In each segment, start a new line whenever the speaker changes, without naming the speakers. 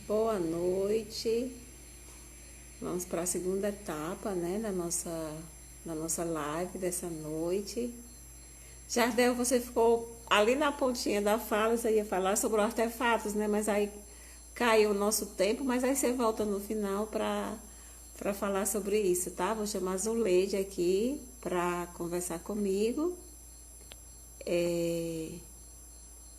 Boa noite. Vamos para a segunda etapa, né, da nossa live dessa noite. Jardel, você ficou ali na pontinha da fala, você ia falar sobre artefatos, né? Mas aí caiu o nosso tempo, mas aí você volta no final para falar sobre isso, tá? Vou chamar a Zuleide aqui para conversar comigo. É,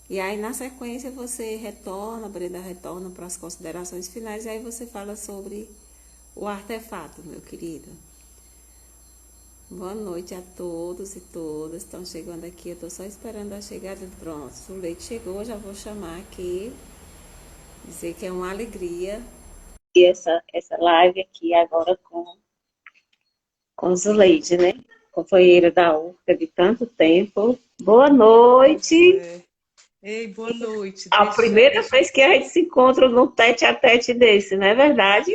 E aí, na sequência, você retorna, a Brenda retorna para as considerações finais, e aí você fala sobre o artefato, meu querido. Boa noite a todos e todas. Estão chegando aqui, eu estou só esperando a chegada. Pronto, o leite chegou, já vou chamar aqui, dizer que é uma alegria. E essa live aqui agora com Zuleide, né? Companheira da UFCA de tanto tempo. Boa
Pois
noite.
é. Ei, boa noite.
A primeira
Deixa.
vez que a gente se encontra num tete a tete desse, não é verdade?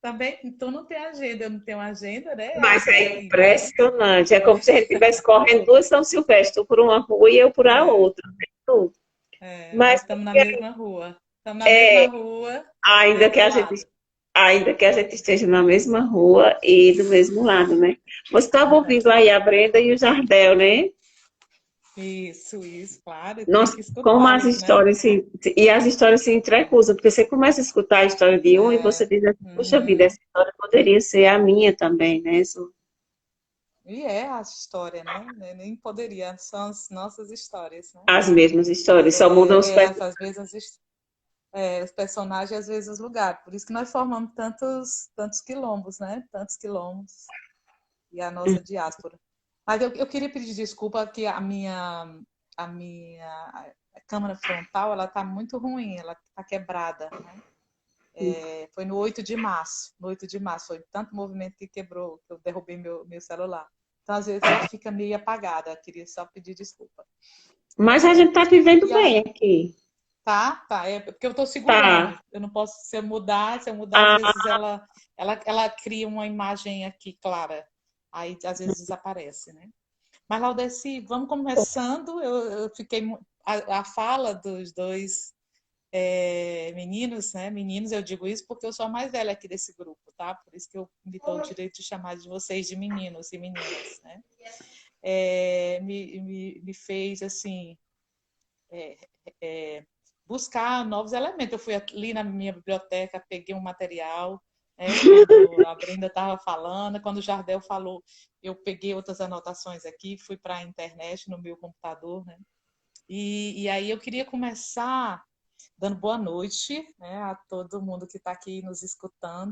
Também, tu não tem agenda, eu não tenho agenda, né?
Mas é
Assim, mas.
impressionante. É como se a gente estivesse correndo duas São Silvestre, tu por uma rua e eu por a
É,
outra. Né?
nós
Mas
estamos na mesma rua. Estamos na mesma
é,
rua, do
ainda que
mesmo
a gente,
lado.
ainda que a gente esteja na mesma rua e do mesmo lado, né? Você estava ouvindo aí a Brenda e o Jardel, né?
Isso, claro, tem
Nós,
que
como as
escutá-los, né?
histórias e as histórias se entrecruzam, porque você começa a escutar a história de um e você
É,
diz assim, puxa vida,
uhum.
essa história poderia ser a minha também, né?
E é a história, né? Nem poderia, são as nossas histórias, né?
As mesmas histórias, só mudam os
Às vezes os personagens e às vezes os lugares. Por isso que nós formamos tantos quilombos, né? Tantos quilombos e a nossa diáspora. Mas eu queria pedir desculpa que a minha câmera frontal ela está muito ruim, ela está quebrada. Né? Foi no 8 de março. No 8 de março foi tanto movimento que quebrou, que eu derrubei meu celular. Então, às vezes, ela fica meio apagada. Eu queria só pedir desculpa.
Mas a gente tá vivendo
E a,
bem aqui.
tá, é porque eu estou
Tá.
segurando. Eu não posso, se eu mudar, às
Ah,
vezes ela cria uma imagem aqui clara. Aí às vezes desaparece, né? Mas Laudeci, vamos começando. Eu fiquei a fala dos dois meninos, né? Meninos, eu digo isso porque eu sou a mais velha aqui desse grupo, tá? Por isso que eu me dou o direito de chamar de vocês de meninos e meninas, né? Me fez assim buscar novos elementos. Eu fui ali na minha biblioteca, peguei um material, né, quando a Brenda estava falando, quando o Jardel falou, eu peguei outras anotações aqui, fui para a internet no meu computador, né? E aí eu queria começar dando boa noite, né, a todo mundo que está aqui nos escutando.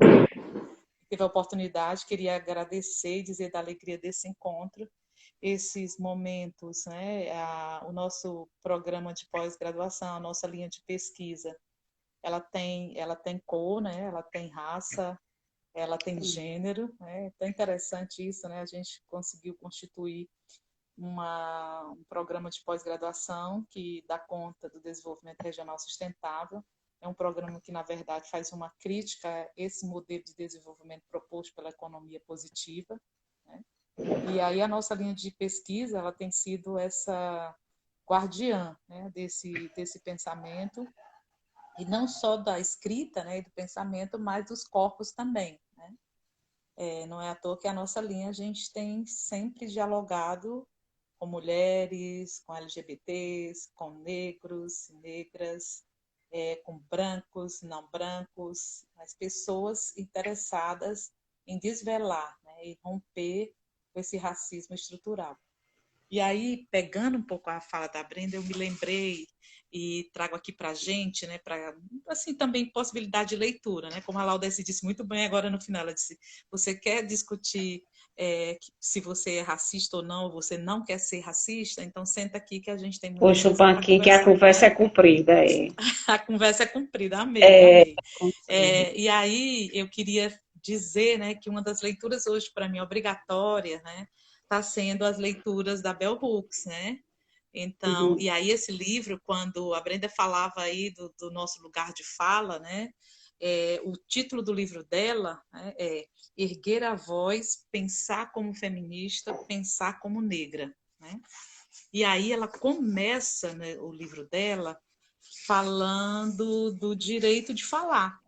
Teve a oportunidade, queria agradecer e dizer da alegria desse encontro, esses momentos, né, o nosso programa de pós-graduação, a nossa linha de pesquisa, ela tem cor, né, ela tem raça, ela tem gênero, né, é tão interessante isso, né, a gente conseguiu constituir um programa de pós-graduação que dá conta do desenvolvimento regional sustentável. É um programa que, na verdade, faz uma crítica a esse modelo de desenvolvimento proposto pela economia positiva. Né? E aí a nossa linha de pesquisa ela tem sido essa guardiã, né, desse pensamento, e não só da escrita, né, do pensamento, mas dos corpos também. Né? Não é à toa que a nossa linha a gente tem sempre dialogado com mulheres, com LGBTs, com negros, negras, com brancos, não brancos, as pessoas interessadas em desvelar, né, e romper com esse racismo estrutural. E aí, pegando um pouco a fala da Brenda, eu me lembrei e trago aqui para a gente, né, para assim também possibilidade de leitura, né? Como a Laudece disse muito bem agora no final, ela disse: você quer discutir se você é racista ou não, você não quer ser racista, então senta aqui que a gente tem muita
puxa o
coisa para
banquinho que a
conversar,
conversa é
né?
comprida. É.
A conversa é comprida, amei, amei. E aí eu queria dizer, né, que uma das leituras hoje para mim obrigatória, né, está sendo as leituras da Bell Hooks, né? Então,
Uhum.
e aí esse livro, quando a Brenda falava aí do nosso lugar de fala, né? O título do livro dela, né, é Erguer a Voz, Pensar como Feminista, Pensar como Negra. Né? E aí ela começa, né, o livro dela falando do direito de falar,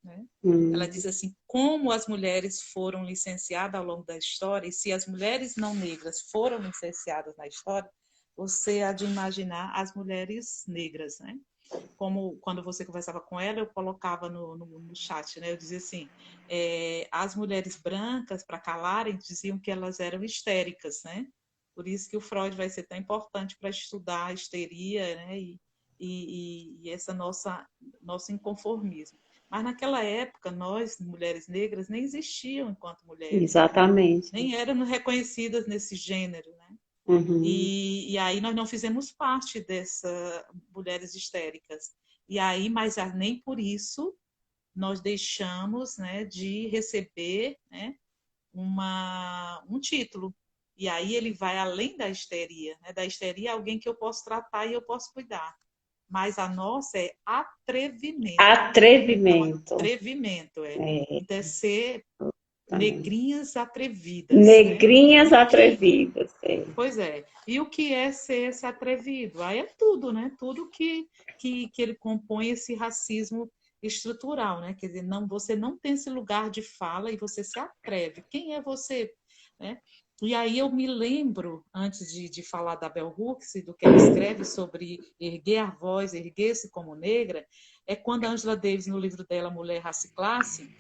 né? Ela diz assim, como as mulheres foram licenciadas ao longo da história, e se as mulheres não negras foram licenciadas na história, você há de imaginar as mulheres negras, né? Como quando você conversava com ela, eu colocava no chat, né? Eu dizia assim, as mulheres brancas, para calarem, diziam que elas eram histéricas, né? Por isso que o Freud vai ser tão importante para estudar a histeria, né? E essa nosso inconformismo. Mas naquela época, nós, mulheres negras, nem existiam enquanto mulheres, né?
Exatamente.
Nem éramos reconhecidas nesse gênero, né?
Uhum.
E aí nós não fizemos parte dessas mulheres histéricas. E aí, mas nem por isso nós deixamos, né, de receber, né, um título. E aí ele vai além da histeria. Né? Da histeria é alguém que eu posso tratar e eu posso cuidar. Mas a nossa é atrevimento.
Atrevimento.
Então, atrevimento, Então, é ser negrinhas atrevidas.
Negrinhas
Né?
atrevidas.
Pois é. E o que é ser esse atrevido? Aí é tudo, né? Tudo que ele compõe esse racismo estrutural, né? Quer dizer, não, você não tem esse lugar de fala e você se atreve. Quem é você? Né? E aí eu me lembro, antes de falar da Bell Hooks e do que ela escreve sobre erguer a voz, erguer-se como negra, é quando a Angela Davis, no livro dela, Mulher, Raça e Classe,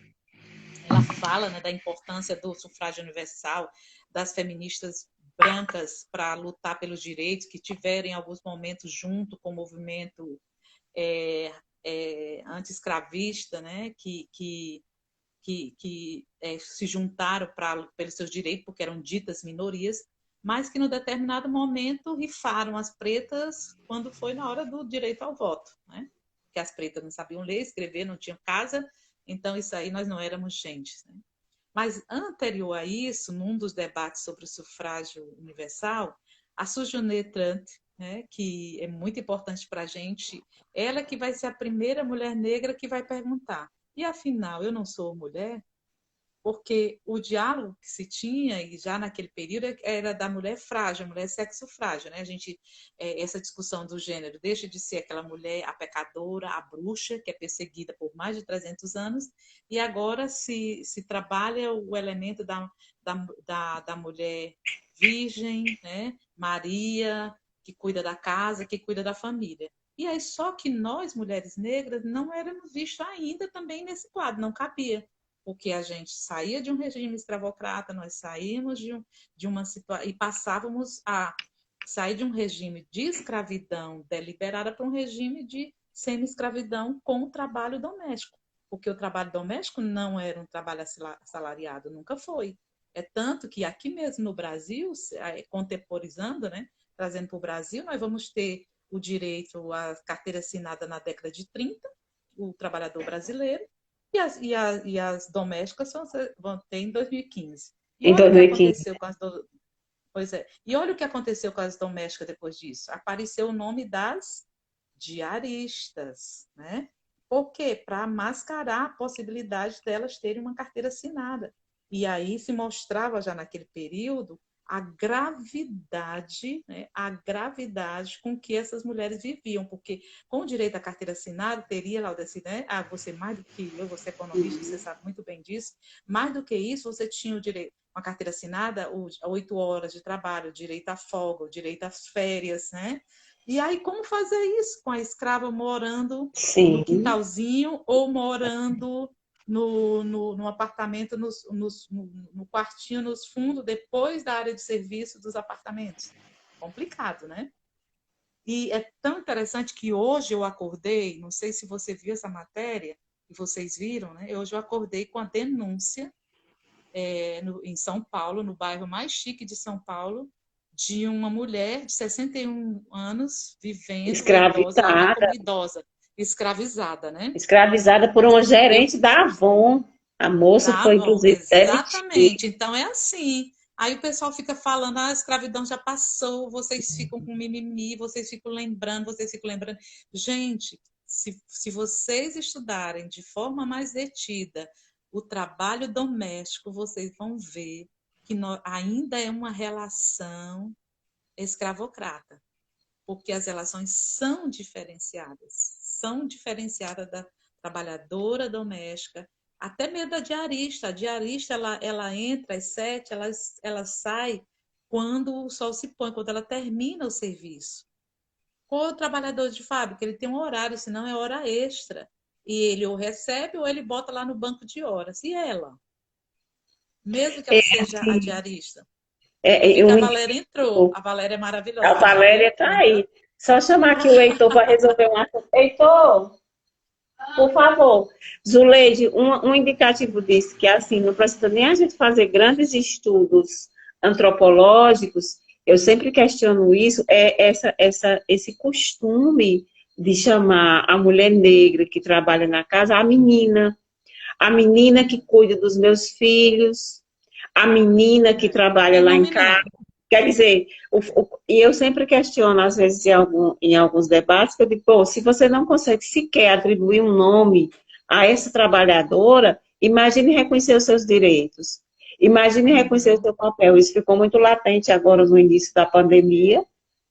ela fala, né, da importância do sufrágio universal, das feministas brancas para lutar pelos direitos, que tiveram em alguns momentos junto com o movimento anti-escravista, né, que se juntaram pelos seus direitos, porque eram ditas minorias, mas que, no determinado momento, rifaram as pretas quando foi na hora do direito ao voto, né? Porque as pretas não sabiam ler, escrever, não tinham casa, então isso aí nós não éramos gente. Né? Mas, anterior a isso, num dos debates sobre o sufrágio universal, a Sojourner Truth, né, que é muito importante para a gente, ela que vai ser a primeira mulher negra que vai perguntar: e afinal, eu não sou mulher? Porque o diálogo que se tinha, e já naquele período, era da mulher frágil, a mulher sexo frágil. Né? Essa discussão do gênero deixa de ser aquela mulher, a pecadora, a bruxa, que é perseguida por mais de 300 anos, e agora se trabalha o elemento da mulher virgem, né? Maria, que cuida da casa, que cuida da família. E aí, só que nós, mulheres negras, não éramos vistas ainda também nesse quadro, não cabia, porque a gente saía de um regime escravocrata, nós saímos de uma situação e passávamos a sair de um regime de escravidão deliberada para um regime de semi-escravidão com o trabalho doméstico, porque o trabalho doméstico não era um trabalho assalariado, nunca foi. É tanto que aqui mesmo no Brasil, contemporizando, né, trazendo para o Brasil, nós vamos ter o direito à carteira assinada na década de 30, o trabalhador brasileiro, e as domésticas vão ter em 2015. E
em
olha o que
2015.
aconteceu com as Pois é. E olha o que aconteceu com as domésticas depois disso. Apareceu o nome das diaristas, né? Por quê? Para mascarar a possibilidade delas terem uma carteira assinada. E aí se mostrava já naquele período a gravidade com que essas mulheres viviam, porque com o direito à carteira assinada, teria, Laudeci, né? Você mais do que eu, você é economista, você sabe muito bem disso, mais do que isso, você tinha o direito, uma carteira assinada, 8 horas de trabalho, direito à folga, o direito às férias, né? E aí, como fazer isso com a escrava morando no quintalzinho ou morando no apartamento, no quartinho, nos fundos, depois da área de serviço dos apartamentos? Complicado, né? E é tão interessante que hoje eu acordei, não sei se você viu essa matéria, e vocês viram, né? Hoje eu acordei com a denúncia em São Paulo, no bairro mais chique de São Paulo, de uma mulher de 61 anos vivendo idosa, ela vem como idosa, escravizada, né?
Escravizada por uma gerente da Avon. A moça foi, inclusive, demitida.
Exatamente. Então é assim. Aí o pessoal fica falando, a escravidão já passou, vocês ficam com mimimi, vocês ficam lembrando, vocês ficam lembrando. Gente, se vocês estudarem de forma mais detida o trabalho doméstico, vocês vão ver que ainda é uma relação escravocrata. porque as relações são diferenciadas da trabalhadora doméstica, até mesmo da diarista. A diarista, ela entra às 7, ela sai quando o sol se põe, quando ela termina o serviço. O trabalhador de fábrica, ele tem um horário, senão é hora extra. E ele ou recebe ou ele bota lá no banco de horas. E ela? Mesmo que ela seja a
assim,
diarista.
é,
Vi que a
eu
Valéria entrou.
indico.
A Valéria é
A
maravilhosa. Já
Valéria
veio
está
pronta.
aí. Só chamar aqui o Heitor para resolver um assunto. Heitor, por favor. Zuleide, um indicativo disso, que assim, não precisa nem a gente fazer grandes estudos antropológicos, eu sempre questiono isso, esse costume de chamar a mulher negra que trabalha na casa a menina que cuida dos meus filhos, a menina que trabalha
Tem
lá em
nome
casa.
não.
Quer dizer, e eu sempre questiono, às vezes, em alguns debates, que eu digo, pô, se você não consegue sequer atribuir um nome a essa trabalhadora, imagine reconhecer os seus direitos. Imagine reconhecer o seu papel. Isso ficou muito latente agora no início da pandemia,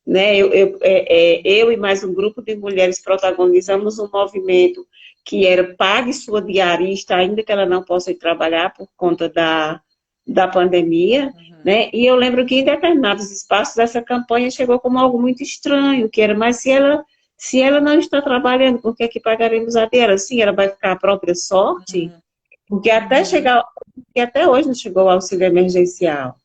né? Eu e mais um grupo de mulheres protagonizamos um movimento que era Pague Sua Diarista, ainda que ela não possa ir trabalhar por conta da pandemia, né? E eu lembro que em determinados espaços essa campanha chegou como algo muito estranho, que era, mas se ela não está trabalhando, por que é que pagaremos a dela? Sim, ela vai ficar à própria sorte, porque até hoje não chegou o auxílio emergencial.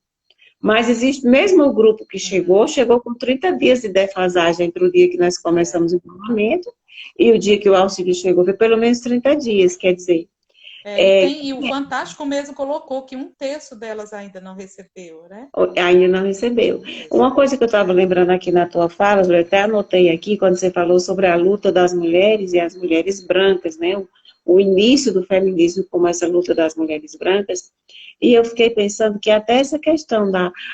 Mas existe, mesmo o grupo que chegou com 30 dias de defasagem entre o dia que nós começamos o isolamento e o dia que o auxílio chegou, foi pelo menos 30 dias, quer dizer.
E o Fantástico mesmo colocou que 1/3 delas ainda não recebeu, né?
Ainda não recebeu. Uma coisa que eu estava lembrando aqui na tua fala, eu até anotei aqui, quando você falou sobre a luta das mulheres e as mulheres brancas, né? O início do feminismo como essa luta das mulheres brancas, e eu fiquei pensando que até essa questão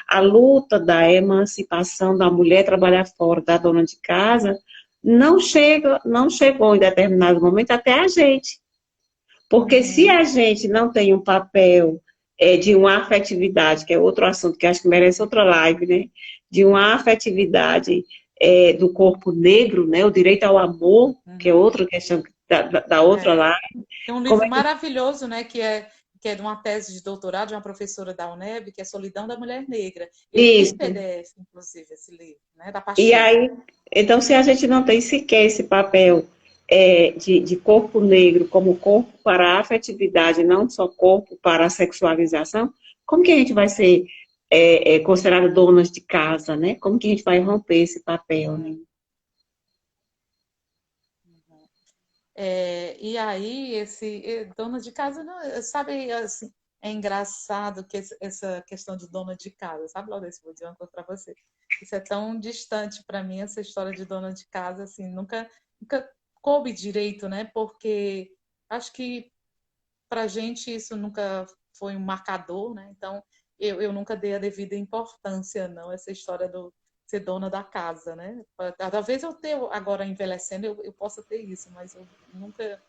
a luta da emancipação da mulher trabalhar fora, da dona de casa, não chegou em determinado momento até a gente. Porque se a gente não tem um papel de uma afetividade, que é outro assunto que acho que merece outra live, né? De uma afetividade do corpo negro, né? O direito ao amor, que é outra questão da outra live.
Tem um livro maravilhoso, né? Que é de uma tese de doutorado de uma professora da UNEB, que é Solidão da Mulher Negra. Ele
Isso.
tem PDF, inclusive, esse livro, né? Da
E
Pacheco.
aí, então, se a gente não tem sequer esse papel de corpo negro como corpo para a afetividade, não só corpo para a sexualização, como que a gente vai ser considerada donas de casa, né? Como que a gente vai romper esse papel, né?
E aí, dona de casa, não, sabe, assim, é engraçado que essa questão de dona de casa, sabe, Laudêncio, vou dizer uma coisa para você. Isso é tão distante para mim, essa história de dona de casa, assim, nunca coube direito, né? Porque acho que para gente isso nunca foi um marcador, né? Então, eu nunca dei a devida importância, não, essa história do ser dona da casa, né? Talvez eu tenha, agora envelhecendo, eu possa ter isso, mas eu nunca...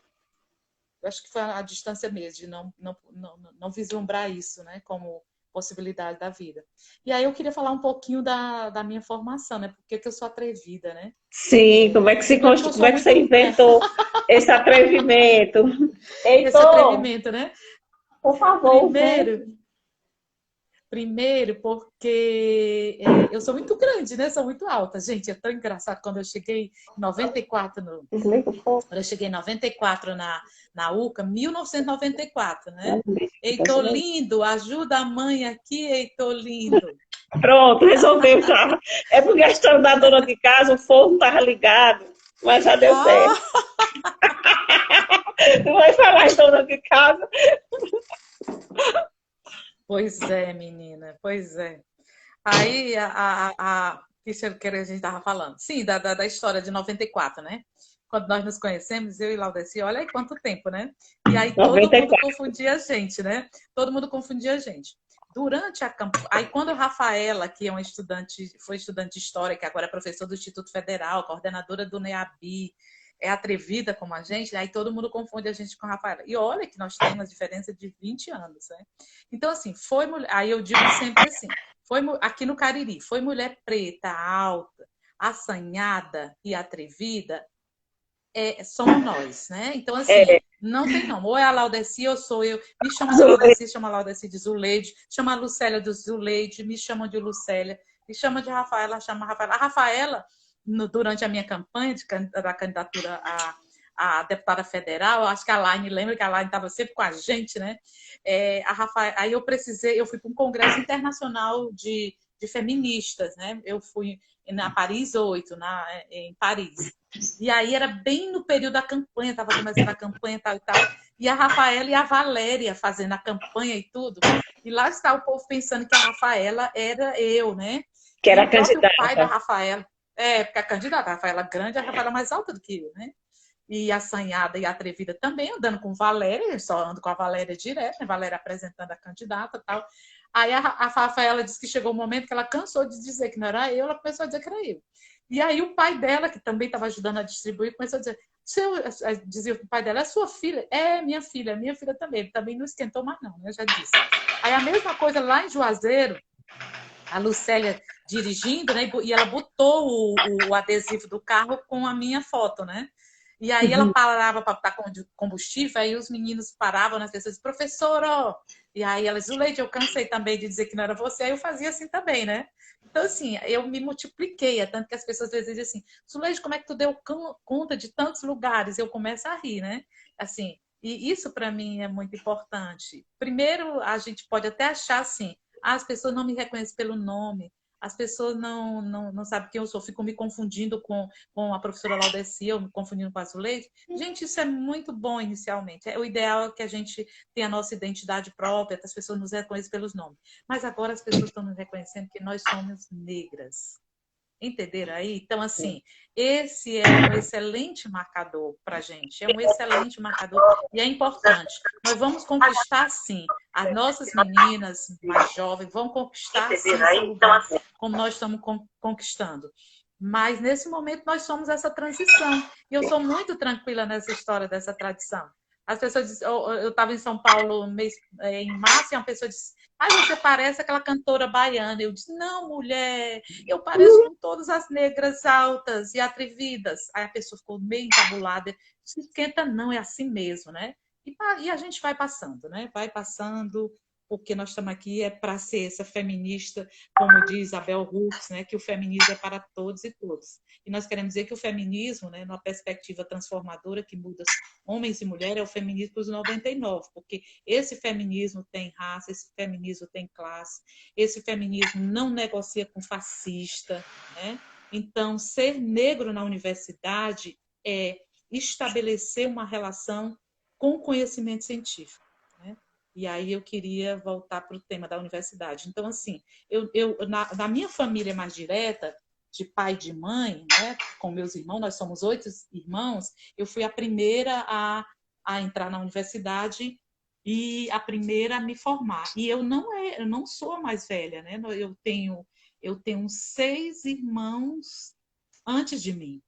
Eu acho que foi a distância mesmo, de não vislumbrar isso, né? Como possibilidade da vida. E aí eu queria falar um pouquinho da minha formação, né? Porque que eu sou atrevida, né?
Sim, como é que você inventou esse atrevimento? Heitor,
esse atrevimento, né?
por favor,
Primeiro, porque eu sou muito grande, né? Sou muito alta. Gente, é tão engraçado. Quando eu cheguei em 94, quando eu cheguei em 94 na UCA, 1994, né? Heitor lindo, ajuda a mãe aqui, Heitor lindo.
Pronto, resolveu já. É por questão da dona de casa, o forno estava ligado, mas já deu certo. Não vai falar em dona de casa.
Pois é, menina, pois é. Aí, isso é o que a gente estava falando. Sim, da história de 94, né? Quando nós nos conhecemos, eu e Laudeci, olha aí quanto tempo, né? E aí todo 94. Mundo confundia a gente, né? Todo mundo confundia a gente. Durante a campanha... Aí quando a Rafaela, que é uma foi estudante de História, que agora é professora do Instituto Federal, coordenadora do NEABI, é atrevida como a gente, aí todo mundo confunde a gente com a Rafaela. E olha que nós temos uma diferença de 20 anos, né? Então, assim, aí eu digo sempre assim, aqui no Cariri, foi mulher preta, alta, assanhada e atrevida somos nós, né? Então, assim,
É,
não tem não. Ou é a Laudeci ou sou eu. Me chama de Laudeci, chama Laudeci de Zuleide, chama a Lucélia de Zuleide, me chamam de Lucélia, me chama de Rafaela, chama Rafaela. A Rafaela, durante a minha campanha da candidatura a deputada federal, eu acho que a Laine lembra que a Laine estava sempre com a gente, né? Aí eu fui para um congresso internacional de feministas, né? Eu fui na Paris 8, em Paris. E aí era bem no período da campanha, estava começando a campanha tal e tal. E a Rafaela e a Valéria fazendo a campanha e tudo. E lá está o povo pensando que a Rafaela era eu, né?
que
E
era
o próprio pai da
candidata.
Rafaela, porque a candidata, a Rafaela grande, a Rafaela mais alta do que eu, né? E assanhada e atrevida também, andando com Valéria, eu só ando com a Valéria direto, né? Valéria apresentando a candidata e tal. Aí a Rafaela disse que chegou um momento que ela cansou de dizer que não era eu, ela começou a dizer que era eu. E aí o pai dela, que também estava ajudando a distribuir, começou a dizer, dizia o pai dela, é sua filha? É, minha filha também. Ele também não esquentou mais não, né? Eu já disse. Aí a mesma coisa lá em Juazeiro, a Lucélia dirigindo, né? E ela botou o adesivo do carro com a minha foto, né? E aí ela parava para botar combustível, aí os meninos paravam nas pessoas, professor, ó. E aí ela dizia, Zuleide, eu cansei também de dizer que não era você, aí eu fazia assim também, né? Então, assim, eu me multipliquei, tanto que as pessoas às vezes dizem assim, Zuleide, como é que tu deu conta de tantos lugares? Eu começo a rir, né? Assim, e isso para mim é muito importante. Primeiro, a gente pode até achar assim, as pessoas não me reconhecem pelo nome, as pessoas não sabem quem eu sou, ficam me confundindo com a professora Laudeci, ou me confundindo com a Zuleide. Gente, isso é muito bom inicialmente. O ideal é que a gente tenha a nossa identidade própria, que as pessoas nos reconheçam pelos nomes. Mas agora as pessoas estão nos reconhecendo que nós somos negras. Entenderam aí? Então, assim, esse é um excelente marcador para a gente, é um excelente marcador e é importante. Nós vamos conquistar, sim, as nossas meninas mais jovens vão conquistar, sim, seu lugar, como nós estamos conquistando. Mas, nesse momento, nós somos essa transição. E eu sou muito tranquila nessa história dessa tradição. As pessoas dizem, eu estava em São Paulo em março, e uma pessoa disse, você parece aquela cantora baiana. Eu disse, não, mulher, eu pareço com todas as negras altas e atrevidas. Aí a pessoa ficou meio encabulada. Não esquenta não, é assim mesmo, né? E a gente vai passando, né? Vai passando, porque nós estamos aqui para ser essa feminista, como diz Abel Hooks, né? Que o feminismo é para todos e todas. E nós queremos dizer que o feminismo, né, numa perspectiva transformadora que muda homens e mulheres, é o feminismo dos 99, porque esse feminismo tem raça, esse feminismo tem classe, esse feminismo não negocia com fascista, né? Então, ser negro na universidade é estabelecer uma relação com o conhecimento científico, né? E aí eu queria voltar para o tema da universidade. Então, assim, na minha família mais direta, de pai e de mãe, né, com meus irmãos, nós somos 8 irmãos, eu fui a primeira a entrar na universidade e a primeira a me formar. E eu não sou a mais velha, né? Eu tenho 6 irmãos antes de mim,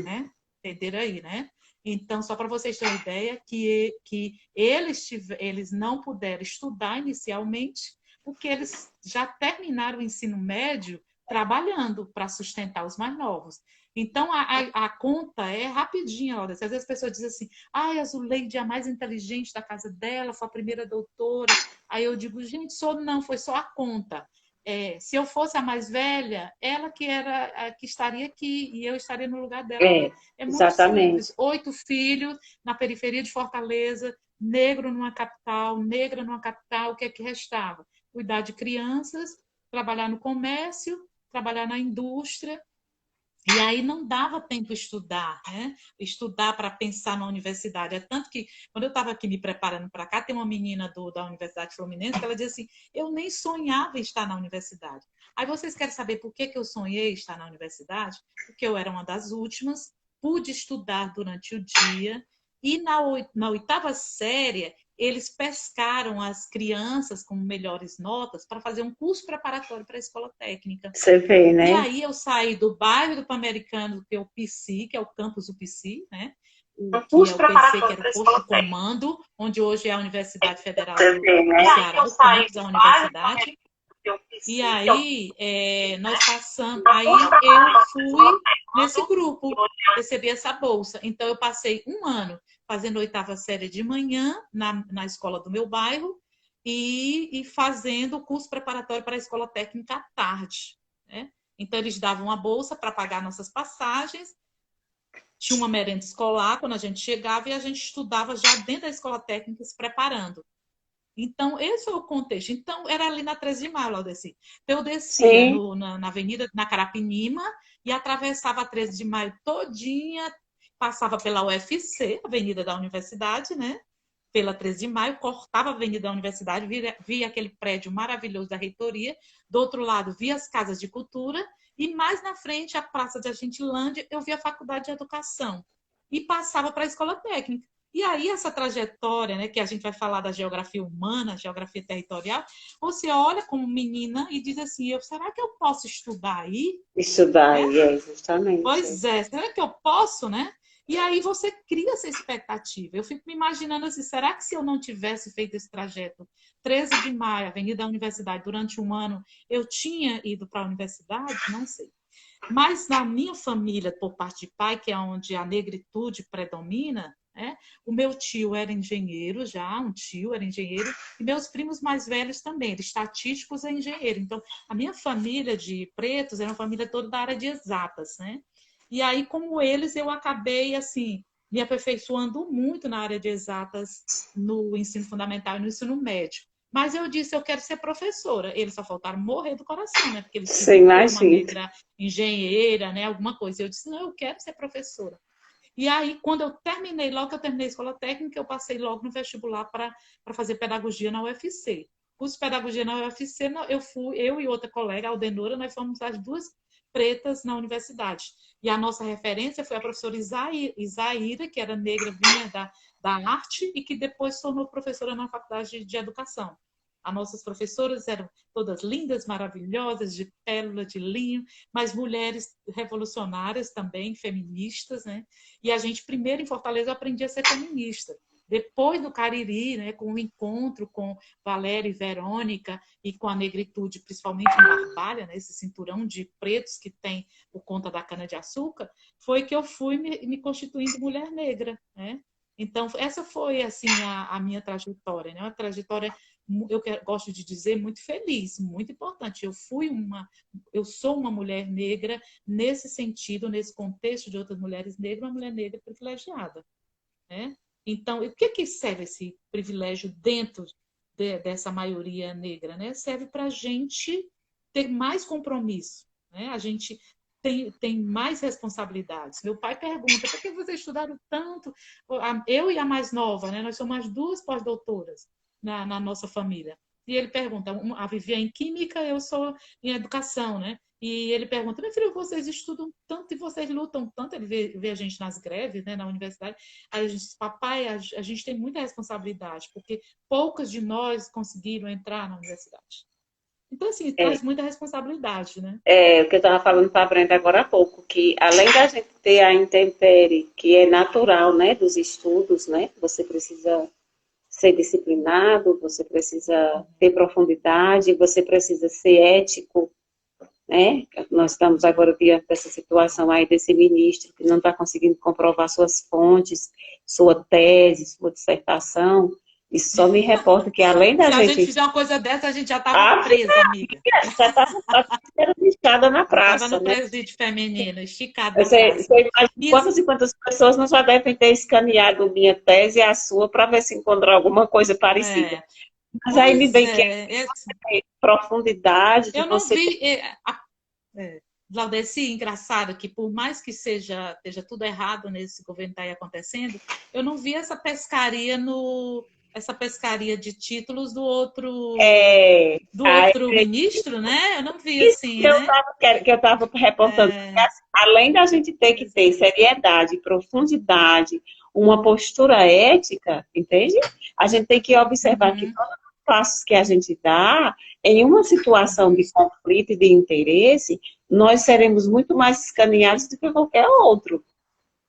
né? Entenderam aí, né? Então, só para vocês terem uma ideia, que eles não puderam estudar inicialmente, porque eles já terminaram o ensino médio trabalhando para sustentar os mais novos. Então, a conta é rapidinha, Laura. Às vezes as pessoas dizem assim, a Zuleide é a mais inteligente da casa dela, foi a primeira doutora. Aí eu digo, gente, não, foi só a conta. Se eu fosse a mais velha, ela que era a que estaria aqui e eu estaria no lugar dela. É muito
exatamente.
simples. 8 filhos na periferia de Fortaleza, negro numa capital, negra numa capital, o que é que restava? Cuidar de crianças, trabalhar no comércio, trabalhar na indústria. E aí não dava tempo estudar, né? Estudar para pensar na universidade. É tanto que, quando eu estava aqui me preparando para cá, tem uma menina da Universidade Fluminense que ela diz assim, eu nem sonhava em estar na universidade. Aí vocês querem saber por que eu sonhei em estar na universidade? Porque eu era uma das últimas, pude estudar durante o dia, e na 8ª série, eles pescaram as crianças com melhores notas para fazer um curso preparatório para a escola técnica.
Você vê, né?
E aí eu saí do bairro do Pan-Americano, que é o PC, que é o campus do PC, né? Que é o PC, que era o posto de comando, onde hoje é a Universidade Federal do Ceará, o campus da universidade. E aí, nós passamos, aí eu fui nesse grupo, recebi essa bolsa. Então, eu passei um ano fazendo 8ª série de manhã na escola do meu bairro e fazendo o curso preparatório para a escola técnica à tarde, né? Então, eles davam a bolsa para pagar nossas passagens, tinha uma merenda escolar quando a gente chegava e a gente estudava já dentro da escola técnica se preparando. Então, esse é o contexto. Então, era ali na 13 de Maio, Laudeci. Então, eu descia
Sim,
na Avenida, na Carapinima, e atravessava a 13 de Maio todinha, passava pela UFC, Avenida da Universidade, né? Pela 13 de Maio, cortava a Avenida da Universidade, via aquele prédio maravilhoso da reitoria. Do outro lado, via as casas de cultura. E mais na frente, a Praça de Gentilândia, eu via a Faculdade de Educação. E passava para a Escola Técnica. E aí, essa trajetória, né, que a gente vai falar da geografia humana, geografia territorial, você olha como menina e diz assim, será que eu posso estudar aí?
estudar,
Né?
justamente.
Pois é, será que eu posso, né? E aí você cria essa expectativa. Eu fico me imaginando assim, será que se eu não tivesse feito esse trajeto 13 de Maio, Avenida da Universidade, durante um ano, eu tinha ido para a universidade? Não sei. Mas na minha família, por parte de pai, que é onde a negritude predomina, né? O meu tio era engenheiro já, um tio era engenheiro, e meus primos mais velhos também, estatísticos e engenheiro. Então, a minha família de pretos era uma família toda da área de exatas, né? E aí, como eles, eu acabei, assim, me aperfeiçoando muito na área de exatas no ensino fundamental e no ensino médio. Mas eu disse, eu quero ser professora. Eles só faltaram morrer do coração, né? Porque eles
Você
queriam ter uma
imagina.
negra engenheira, né? Alguma coisa. Eu disse, não, eu quero ser professora. E aí, quando eu terminei, logo que eu terminei a escola técnica, eu passei logo no vestibular para fazer pedagogia na UFC. Curso de pedagogia na UFC, eu e outra colega, a Aldenora, nós fomos as duas pretas na universidade. E a nossa referência foi a professora Isaíra, que era negra, vinha da arte e que depois se tornou professora na faculdade de educação. As nossas professoras eram todas lindas, maravilhosas, de pérola de linho, mas mulheres revolucionárias também, feministas, né? E a gente, primeiro em Fortaleza, eu aprendi a ser feminista. Depois do Cariri, né, com o encontro com Valéria e Verônica e com a negritude, principalmente em Barbalha, né, esse cinturão de pretos que tem por conta da cana-de-açúcar, foi que eu fui me constituindo mulher negra, né? Então, essa foi, assim, a minha trajetória, né? Uma trajetória, eu gosto de dizer, muito feliz, muito importante. Eu sou uma mulher negra nesse sentido, nesse contexto de outras mulheres negras, uma mulher negra privilegiada, né? Então, o que serve esse privilégio dentro dessa maioria negra, né? Serve para a gente ter mais compromisso, né? A gente tem mais responsabilidades. Meu pai pergunta, por que vocês estudaram tanto? Eu e a mais nova, né? Nós somos as duas pós-doutoras na nossa família. E ele pergunta, a Vivi é em Química, eu sou em Educação, né? E ele pergunta, meu filho, vocês estudam tanto e vocês lutam tanto? Ele vê a gente nas greves, né, na universidade. Aí a gente diz, papai, a gente tem muita responsabilidade, porque poucas de nós conseguiram entrar na universidade. Então, assim,
É,
traz muita responsabilidade, né?
o que eu estava falando para a Brenda agora há pouco, que além da gente ter a intempérie, que é natural, né, dos estudos, né, você precisa ser disciplinado, você precisa ter profundidade, você precisa ser ético, né? Nós estamos agora diante dessa situação aí desse ministro que não está conseguindo comprovar suas fontes, sua tese, sua dissertação. Isso só me reporta que além da
Se a gente
gente...
fizer uma coisa dessa, a gente já estava
Ah,
presa, amiga.
já está sendo lixada na
Estava
praça,
no
né?
presídio feminino, esticado na
Você
praça.
imagina
Isso,
quantas e quantas pessoas não já devem ter escaneado minha tese e a sua para ver se encontrar alguma coisa parecida.
é.
Mas aí me
Pois
vem que
é.
é profundidade de
Eu não
você ter...
vi. Laudeci, engraçado que por mais que esteja tudo errado nesse governo que está aí acontecendo, eu não vi essa pescaria de títulos
É,
do outro ministro, né? Eu não vi
isso
assim, né?
que eu estava reportando. Porque, assim, além da gente ter que
Pois
ter
é.
seriedade, profundidade, uma postura ética, entende? A gente tem que observar que
Uhum,
todos os passos que a gente dá, em uma situação
uhum.
de conflito e de interesse, nós seremos muito mais escaneados do que qualquer outro,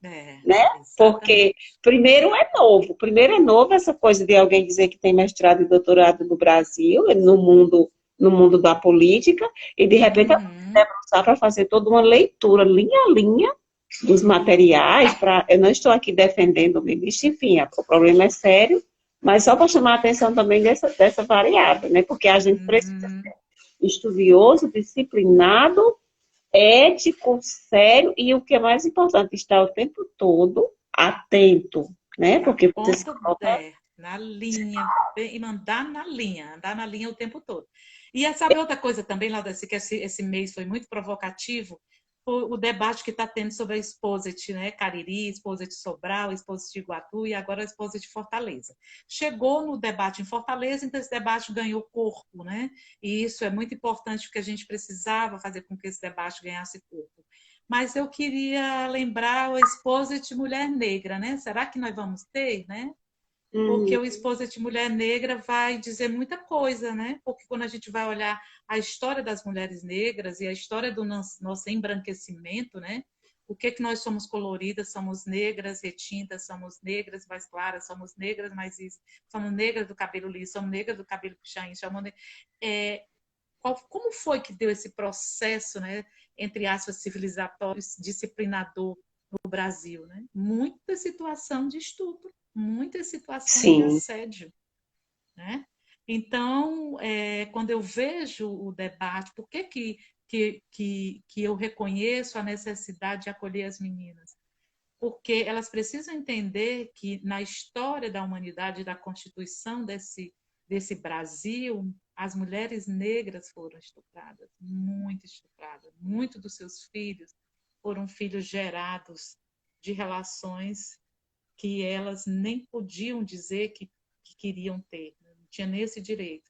né? Porque
Exatamente.
primeiro é novo essa coisa de alguém dizer que tem mestrado e doutorado no Brasil, no mundo no mundo da política, e de repente ela se
Uhum.
debruçar para fazer toda uma leitura, linha a linha, dos materiais, eu não estou aqui defendendo o ministro, enfim, o problema é sério, mas só para chamar a atenção também dessa variável, né? Porque a gente precisa
Uhum.
estudioso, disciplinado, ético, sério e o que é mais importante, estar o tempo todo atento, né?
Na
Porque você se
ponta,
coloca.
na linha, e andar na linha o tempo todo. E sabe outra coisa também, Laudeci, que esse mês foi muito provocativo? Foi o debate que está tendo sobre a Exposit, né? Cariri, Exposit Sobral, Exposit Iguatu e agora a Exposit Fortaleza. Chegou no debate em Fortaleza, então esse debate ganhou corpo, né? E isso é muito importante porque a gente precisava fazer com que esse debate ganhasse corpo. Mas eu queria lembrar o Exposit Mulher Negra, né? Será que nós vamos ter, né? Porque o Exposit Mulher Negra vai dizer muita coisa, né? Porque quando a gente vai olhar a história das mulheres negras e a história do nosso embranquecimento, né? O que nós somos coloridas, somos negras retintas, somos negras mais claras, somos negras mais isso, somos negras do cabelo liso, somos negras do cabelo puxadinho, é, como foi que deu esse processo, né, entre aspas, civilizatório, disciplinador no Brasil? Né? Muita situação de estupro, muita situação de
Sim,
assédio. Né? Então, quando eu vejo o debate, por que eu reconheço a necessidade de acolher as meninas? Porque elas precisam entender que na história da humanidade, da constituição desse Brasil, as mulheres negras foram estupradas. Muitos dos seus filhos foram filhos gerados de relações que elas nem podiam dizer que queriam ter, não tinha nem esse direito.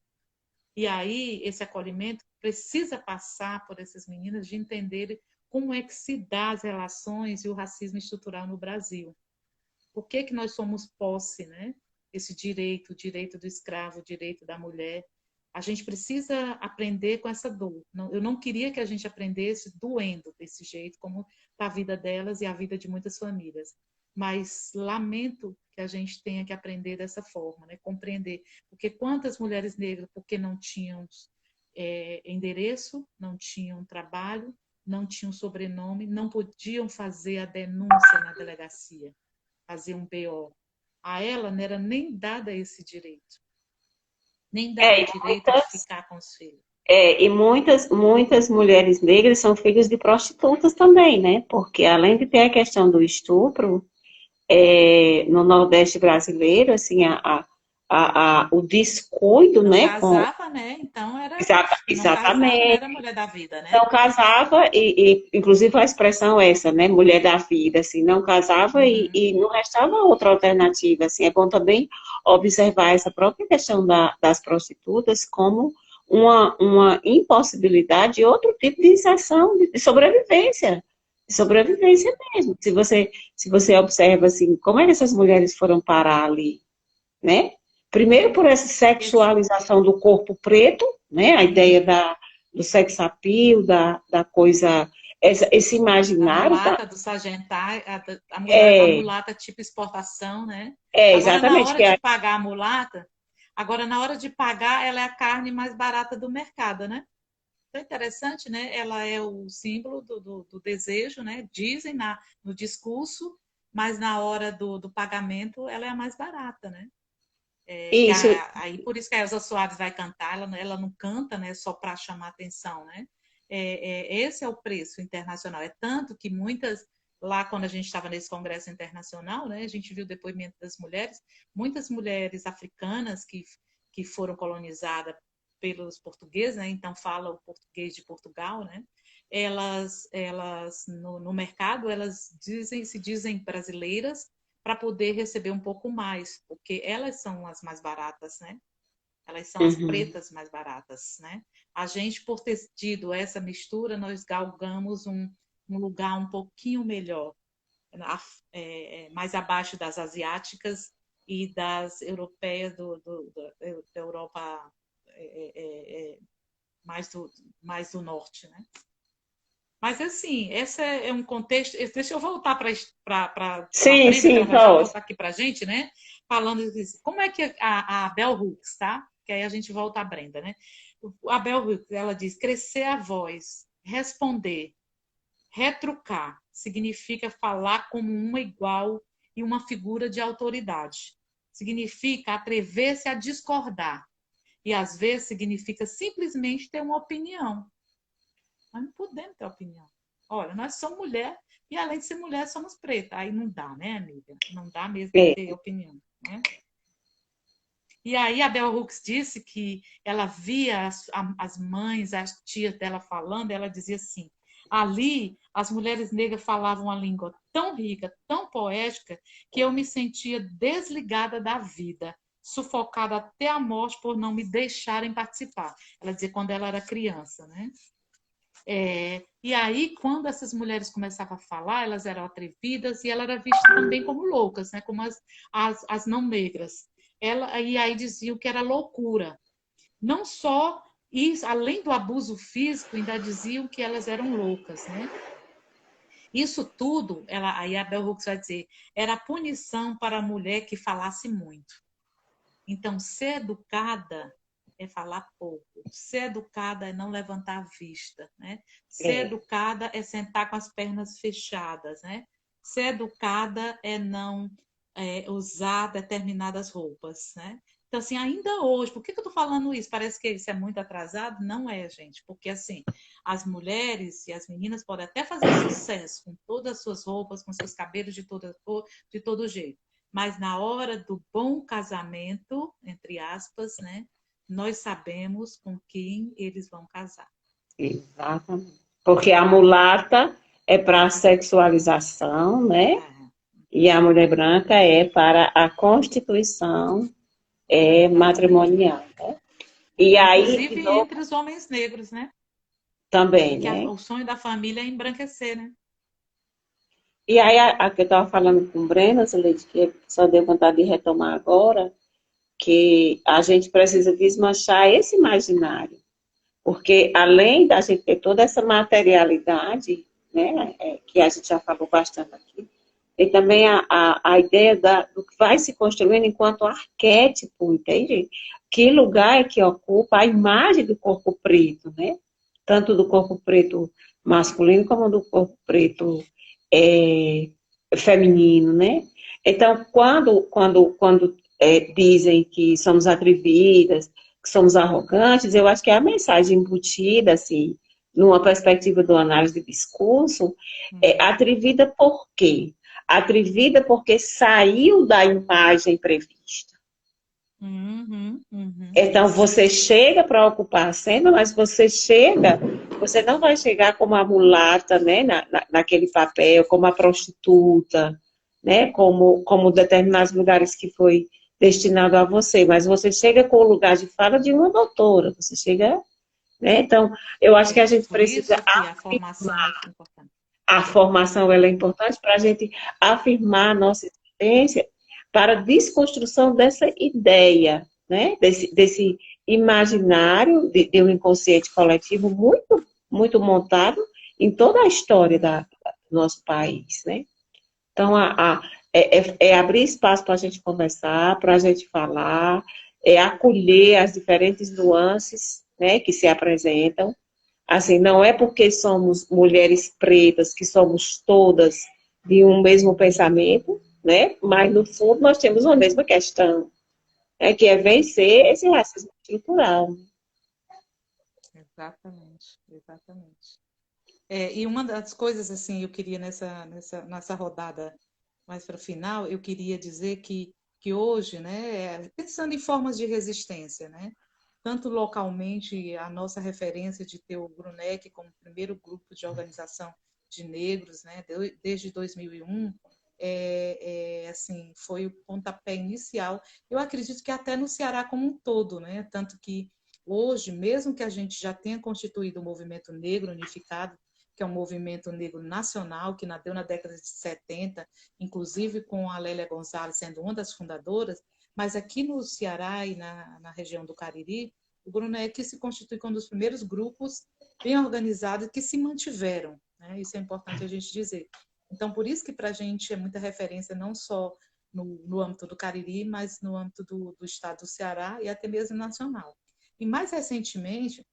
E aí, esse acolhimento precisa passar por essas meninas de entenderem como é que se dá as relações e o racismo estrutural no Brasil. Por que nós somos posse, né? Esse direito, o direito do escravo, o direito da mulher. A gente precisa aprender com essa dor. Eu não queria que a gente aprendesse doendo desse jeito, como está a vida delas e a vida de muitas famílias. Mas lamento que a gente tenha que aprender dessa forma, né? Compreender. Porque quantas mulheres negras, porque não tinham endereço, não tinham trabalho, não tinham sobrenome, não podiam fazer a denúncia na delegacia, fazer um BO. A ela não era nem dada esse direito, nem dado o
e
direito de
muitas,
ficar com os filhos.
muitas mulheres negras são filhas de prostitutas também, né? Porque além de ter a questão do estupro, no Nordeste brasileiro, assim, o descuido,
Não
né, com
casava, né? Então não casava, não
exatamente.
era mulher da vida, né?
Não casava, inclusive a expressão essa, né, mulher da vida, assim, não casava
Uhum.
e não restava outra alternativa, assim, é bom também observar essa própria questão das prostitutas como uma impossibilidade e outro tipo de inserção, de sobrevivência mesmo. Se você observa, assim, como é que essas mulheres foram parar ali, né? Primeiro por essa
Esse,
sexualização do corpo preto, né? A ideia
uhum.
do sex appeal, da coisa, esse
A
imaginário,
mulata do sargentário, a
é,
mulata tipo exportação, né? Agora, na
exatamente,
hora de pagar a mulata, agora na hora de pagar, ela é a carne mais barata do mercado, né? Então, é interessante, né? Ela é o símbolo do desejo, né? Dizem no discurso, mas na hora do pagamento, ela é a mais barata, né?
isso,
Aí por isso que a Elza Soares vai cantar, ela não canta, né, só para chamar atenção, né? Esse é o preço internacional. É tanto que muitas, lá quando a gente estava nesse congresso internacional, né, a gente viu o depoimento das mulheres, muitas mulheres africanas que foram colonizadas pelos portugueses, né, então fala o português de Portugal, né? Elas no mercado, elas se dizem brasileiras, para poder receber um pouco mais, porque elas são as mais baratas, né? Elas são as
uhum,
pretas mais baratas, né? A gente, por ter tido essa mistura, nós galgamos um lugar um pouquinho melhor, mais abaixo das asiáticas e das europeias da Europa mais do norte, né? Mas, assim, esse é um contexto. Deixa eu voltar para a Brenda, que
sim,
ela vai já
pode.
voltar aqui para a gente, né? Falando disso. Como é que a Bell Hooks, tá? que aí a gente volta à Brenda, né? A Bell Hooks, ela diz, crescer a voz, responder, retrucar, significa falar como uma igual e uma figura de autoridade. Significa atrever-se a discordar. E, às vezes, significa simplesmente ter uma opinião. Nós não podemos ter opinião. Olha, nós somos mulher e, além de ser mulher, somos preta. Aí não dá, né, amiga? Não dá mesmo para ter opinião, né? E aí a Bell Hooks disse que ela via as mães, as tias dela falando, ela dizia assim, ali as mulheres negras falavam uma língua tão rica, tão poética, que eu me sentia desligada da vida, sufocada até a morte por não me deixarem participar. Ela dizia quando ela era criança, né? E aí, quando essas mulheres começavam a falar, elas eram atrevidas e ela era vista também como loucas, né? Como as não negras. E aí diziam que era loucura. Não só isso, além do abuso físico, ainda diziam que elas eram loucas, né? Isso tudo, aí a Bell Hooks vai dizer, era punição para a mulher que falasse muito. Então, ser educada é falar pouco. Ser educada é não levantar a vista, né? Ser educada é sentar com as pernas fechadas, né? Ser educada é não usar determinadas roupas, né? Então, assim, ainda hoje, por que eu estou falando isso? Parece que isso é muito atrasado? Não é, gente, porque, assim, as mulheres e as meninas podem até fazer sucesso com todas as suas roupas, com seus cabelos de toda cor, de todo jeito. Mas na hora do bom casamento, entre aspas, né, nós sabemos com quem eles vão casar.
Exatamente. Porque a mulata é para a sexualização, né? E a mulher branca é para a constituição matrimonial, né? E aí,
inclusive entre os homens negros, né?
Também,
porque
né?
O sonho da família é embranquecer, né?
E aí, a que eu estava falando com o Breno, Zuleide, que só deu vontade de retomar agora, que a gente precisa desmanchar esse imaginário, porque além da gente ter toda essa materialidade, né, que a gente já falou bastante aqui, tem também a ideia do que vai se construindo enquanto arquétipo, entende? Que lugar é que ocupa a imagem do corpo preto, né? Tanto do corpo preto masculino como do corpo preto feminino, né? Então, quando dizem que somos atrevidas, que somos arrogantes, eu acho que é a mensagem embutida, assim, numa perspectiva do análise de discurso, atrevida por quê? Atrevida porque saiu da imagem prevista. Então, você chega para ocupar a cena, mas você não vai chegar como a mulata, né, naquele papel, como a prostituta, né, como determinados lugares que foi destinado a você, mas você chega com o lugar de fala de uma doutora, você chega, né, então, eu acho que a gente precisa
a formação é importante.
A formação ela é importante para a gente afirmar a nossa existência para a desconstrução dessa ideia, né? Desse imaginário de um inconsciente coletivo muito, muito montado em toda a história do nosso país, né? Então, é abrir espaço para a gente conversar, para a gente falar, acolher as diferentes nuances, né, que se apresentam. Assim, não é porque somos mulheres pretas que somos todas de um mesmo pensamento, né? Mas, no fundo, nós temos uma mesma questão, né? Que é vencer esse racismo estrutural.
Exatamente, exatamente. E uma das coisas, assim, eu queria nessa rodada mais para o final, eu queria dizer que hoje, né, pensando em formas de resistência, né? Tanto localmente, a nossa referência de ter o GRUNEC como primeiro grupo de organização de negros, né, desde 2001, assim, foi o pontapé inicial. Eu acredito que até no Ceará como um todo, né, tanto que hoje, mesmo que a gente já tenha constituído o Movimento Negro Unificado, que é um movimento negro nacional, que nasceu na década de 70, inclusive com a Lélia Gonzalez sendo uma das fundadoras, mas aqui no Ceará e na região do Cariri, o GRUNEC se constitui como um dos primeiros grupos bem organizados que se mantiveram, né? Isso é importante a gente dizer. Então, por isso que para a gente é muita referência não só no âmbito do Cariri, mas no âmbito do estado do Ceará e até mesmo nacional. E mais recentemente,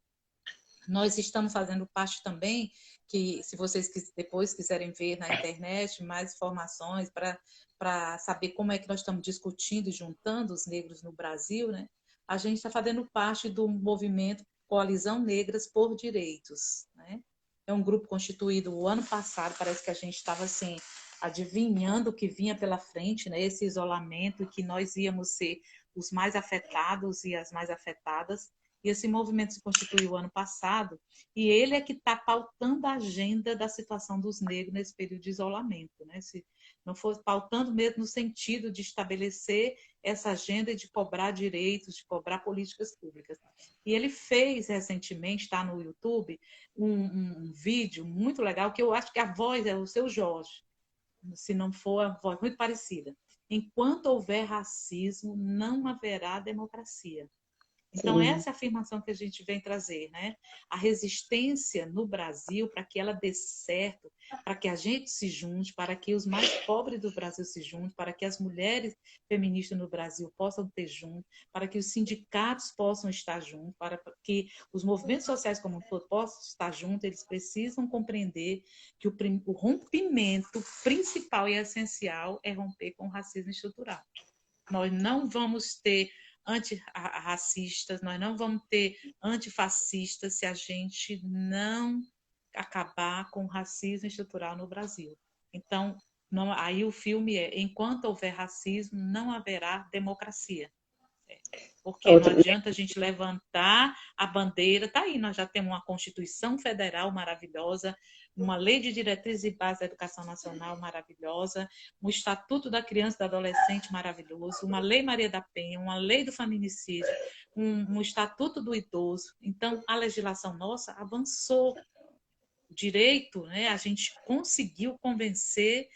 nós estamos fazendo parte também, que se vocês depois quiserem ver na internet mais informações para saber como é que nós estamos discutindo e juntando os negros no Brasil, né? A gente está fazendo parte do movimento Coalizão Negras por Direitos, né? É um grupo constituído o ano passado, parece que a gente estava assim, adivinhando o que vinha pela frente, né? Esse isolamento, e que nós íamos ser os mais afetados e as mais afetadas. E esse movimento se constituiu ano passado, e ele é que está pautando a agenda da situação dos negros nesse período de isolamento, né? Se não for pautando mesmo no sentido de estabelecer essa agenda de cobrar direitos, de cobrar políticas públicas. E ele fez recentemente, está no YouTube, um vídeo muito legal, que eu acho que a voz é o seu Jorge, se não for a voz muito parecida. Enquanto houver racismo, não haverá democracia. Então,
Sim.
essa é a afirmação que a gente vem trazer, né? A resistência no Brasil, para que ela dê certo, para que a gente se junte, para que os mais pobres do Brasil se juntem, para que as mulheres feministas no Brasil possam ter junto, para que os sindicatos possam estar juntos, para que os movimentos sociais como um todo possam estar juntos, eles precisam compreender que o rompimento principal e essencial é romper com o racismo estrutural. Nós não vamos ter antirracistas, nós não vamos ter antifascistas se a gente não acabar com o racismo estrutural no Brasil. Então, não, aí o filme é: enquanto houver racismo, não haverá democracia. Porque não
Outra,
adianta a gente levantar a bandeira, tá aí, nós já temos uma Constituição Federal maravilhosa, uma Lei de Diretrizes e Bases da Educação Nacional maravilhosa, um Estatuto da Criança e do Adolescente maravilhoso, uma Lei Maria da Penha, uma Lei do Feminicídio, um Estatuto do Idoso. Então, a legislação nossa avançou. O direito, né, a gente conseguiu convencer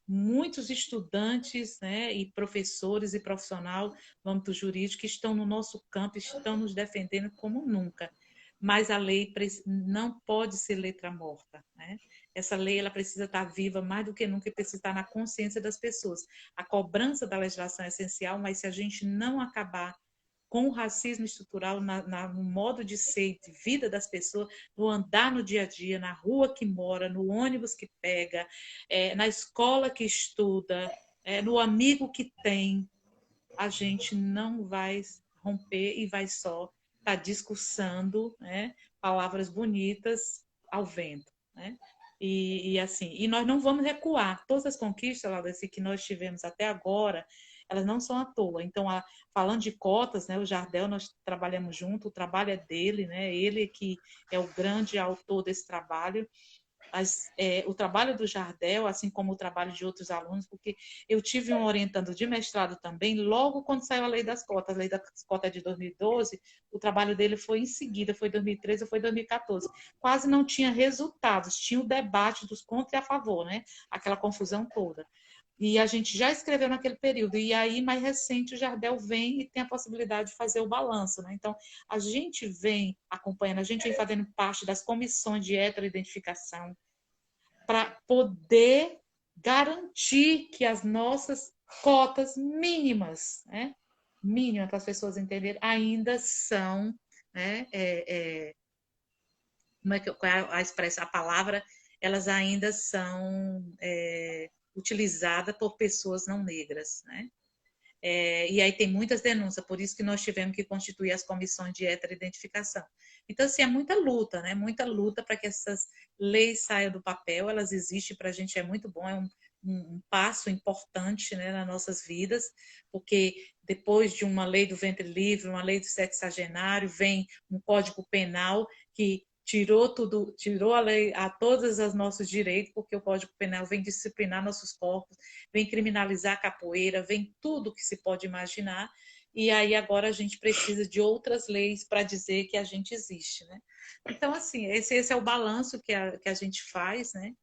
muitos estudantes, né, e professores e profissionais no âmbito jurídico que estão no nosso campo, estão nos defendendo como nunca. Mas a lei não pode ser letra morta, né? Essa lei ela precisa estar viva mais do que nunca e precisa estar na consciência das pessoas. A cobrança da legislação é essencial, mas se a gente não acabar com o racismo estrutural no modo de ser e de vida das pessoas, no andar no dia a dia, na rua que mora, no ônibus que pega, na escola que estuda, no amigo que tem, a gente não vai romper e vai só estar discursando, né, palavras bonitas ao vento, né? E assim, e nós não vamos recuar. Todas as conquistas, Laudeci, que nós tivemos até agora, elas não são à toa. Então, falando de cotas, né, o Jardel, nós trabalhamos junto, o trabalho é dele, né, ele que é o grande autor desse trabalho. Mas o trabalho do Jardel, assim como o trabalho de outros alunos, porque eu tive um orientando de mestrado também, logo quando saiu a lei das cotas. A lei das cotas é de 2012, o trabalho dele foi em seguida, foi 2013 ou foi 2014. Quase não tinha resultados, tinha o debate dos contra e a favor, né? Aquela confusão toda. E a gente já escreveu naquele período. E aí, mais recente, o Jardel vem e tem a possibilidade de fazer o balanço, né? Então, a gente vem acompanhando, a gente vem fazendo parte das comissões de heteroidentificação para poder garantir que as nossas cotas mínimas, né? Mínimas para as pessoas entenderem, ainda são, né? Qual é a expressão, a palavra, elas ainda são utilizadas por pessoas não negras, né? E aí tem muitas denúncias, por isso que nós tivemos que constituir as comissões de heteroidentificação. Então, assim, é muita luta, né? Muita luta para que essas leis saiam do papel, elas existem, para a gente é muito bom, é um passo importante, né, nas nossas vidas, porque depois de uma lei do ventre livre, uma lei do sexagenário, vem um código penal que tirou a lei a todos os nossos direitos, porque o Código Penal vem disciplinar nossos corpos, vem criminalizar a capoeira, vem tudo que se pode imaginar, e aí agora a gente precisa de outras leis para dizer que a gente existe, né? Então, assim, esse é o balanço que a gente faz, né?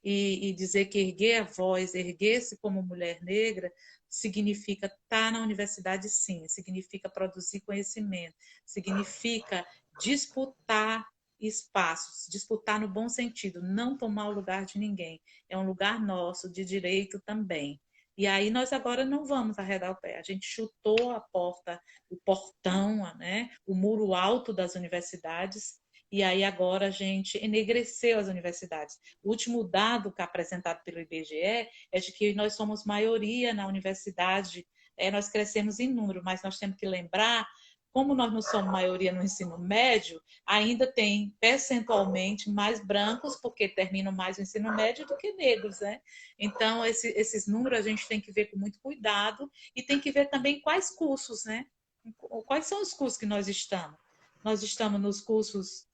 E dizer que erguer a voz, erguer-se como mulher negra, significa estar na universidade, sim, significa produzir conhecimento, significa disputar espaços, disputar no bom sentido, não tomar o lugar de ninguém. É um lugar nosso, de direito também. E aí nós agora não vamos arredar o pé. A gente chutou a porta, o portão, né, o muro alto das universidades, e aí agora a gente enegreceu as universidades. O último dado que é apresentado pelo IBGE é de que nós somos maioria na universidade, nós crescemos em número, mas nós temos que lembrar, como nós não somos maioria no ensino médio, ainda tem percentualmente mais brancos, porque terminam mais o ensino médio, do que negros, né? Então, esses números a gente tem que ver com muito cuidado e tem que ver também quais cursos, né? Quais são os cursos que nós estamos? Nós estamos nos cursos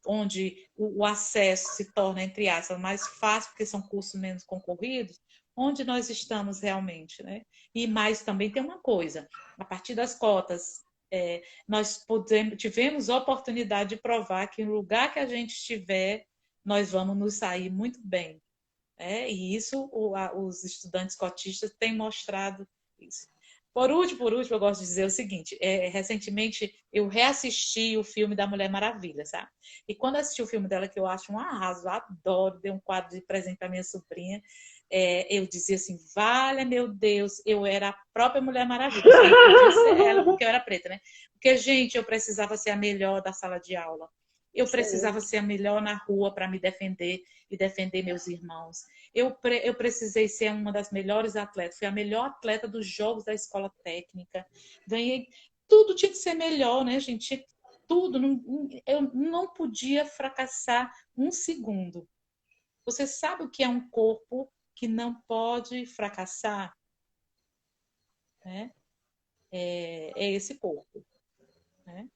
onde o acesso se torna, entre aspas, mais fácil, porque são cursos menos concorridos, onde nós estamos realmente, né? E mais também tem uma coisa, a partir das cotas, nós tivemos a oportunidade de provar que no lugar que a gente estiver, nós vamos nos sair muito bem. E isso os estudantes cotistas têm mostrado isso. Por último, eu gosto de dizer o seguinte, recentemente eu reassisti o filme da Mulher Maravilha, sabe? E quando assisti o filme dela, que eu acho um arraso, adoro, dei um quadro de presente para minha sobrinha, eu dizia assim, vale, meu Deus, eu era a própria Mulher Maravilha, eu só não podia ser ela porque eu era preta, né? Porque, gente, eu precisava ser a melhor da sala de aula. Eu precisava ser a melhor na rua para me defender e defender meus irmãos. Eu precisei ser uma das melhores atletas. Fui a melhor atleta dos jogos da escola técnica. Ganhei. Tudo tinha que ser melhor, né, gente? Tudo. Eu não podia fracassar um segundo. Você sabe o que é um corpo que não pode fracassar? Né? É esse corpo. Né?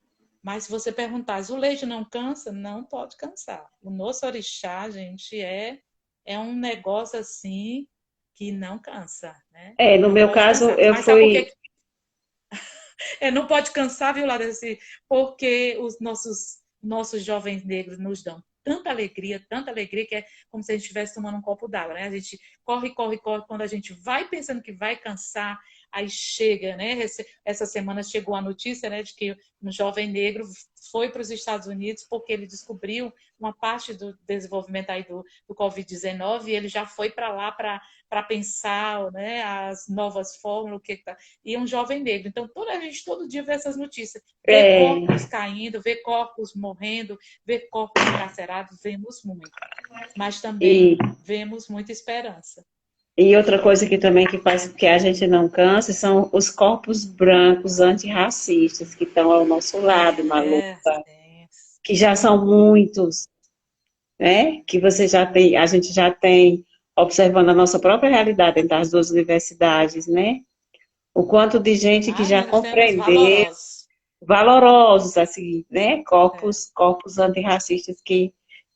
Mas se você perguntar, o leite não cansa? Não pode cansar. O nosso orixá, gente, é um negócio assim que não cansa, né?
No
Não
meu
pode
caso,
cansar.
eu
Mas sabe por
fui.
quê? Não pode cansar, viu, Lara? Porque os nossos jovens negros nos dão tanta alegria, que é como se a gente estivesse tomando um copo d'água, né? A gente corre, corre, corre, quando a gente vai pensando que vai cansar, aí chega, né? Essa semana chegou a notícia, né, de que um jovem negro foi para os Estados Unidos porque ele descobriu uma parte do desenvolvimento aí do Covid-19 e ele já foi para lá para pensar, né, as novas fórmulas, o que tá. E um jovem negro. Então, a gente todo dia vê essas notícias. Vê
É,
corpos caindo, vê corpos morrendo, vê corpos encarcerados, vemos muito. Mas também
e,
vemos muita esperança.
e outra coisa que também que faz com que a gente não canse são os corpos brancos antirracistas que estão ao nosso lado na luta,
Sim.
que já são muitos, né? Que a gente já tem observando a nossa própria realidade entre as duas universidades, né? O quanto de gente que já
Nós temos
compreendeu,
valorosos.
valorosos, assim, né?
É,
Corpos antirracistas que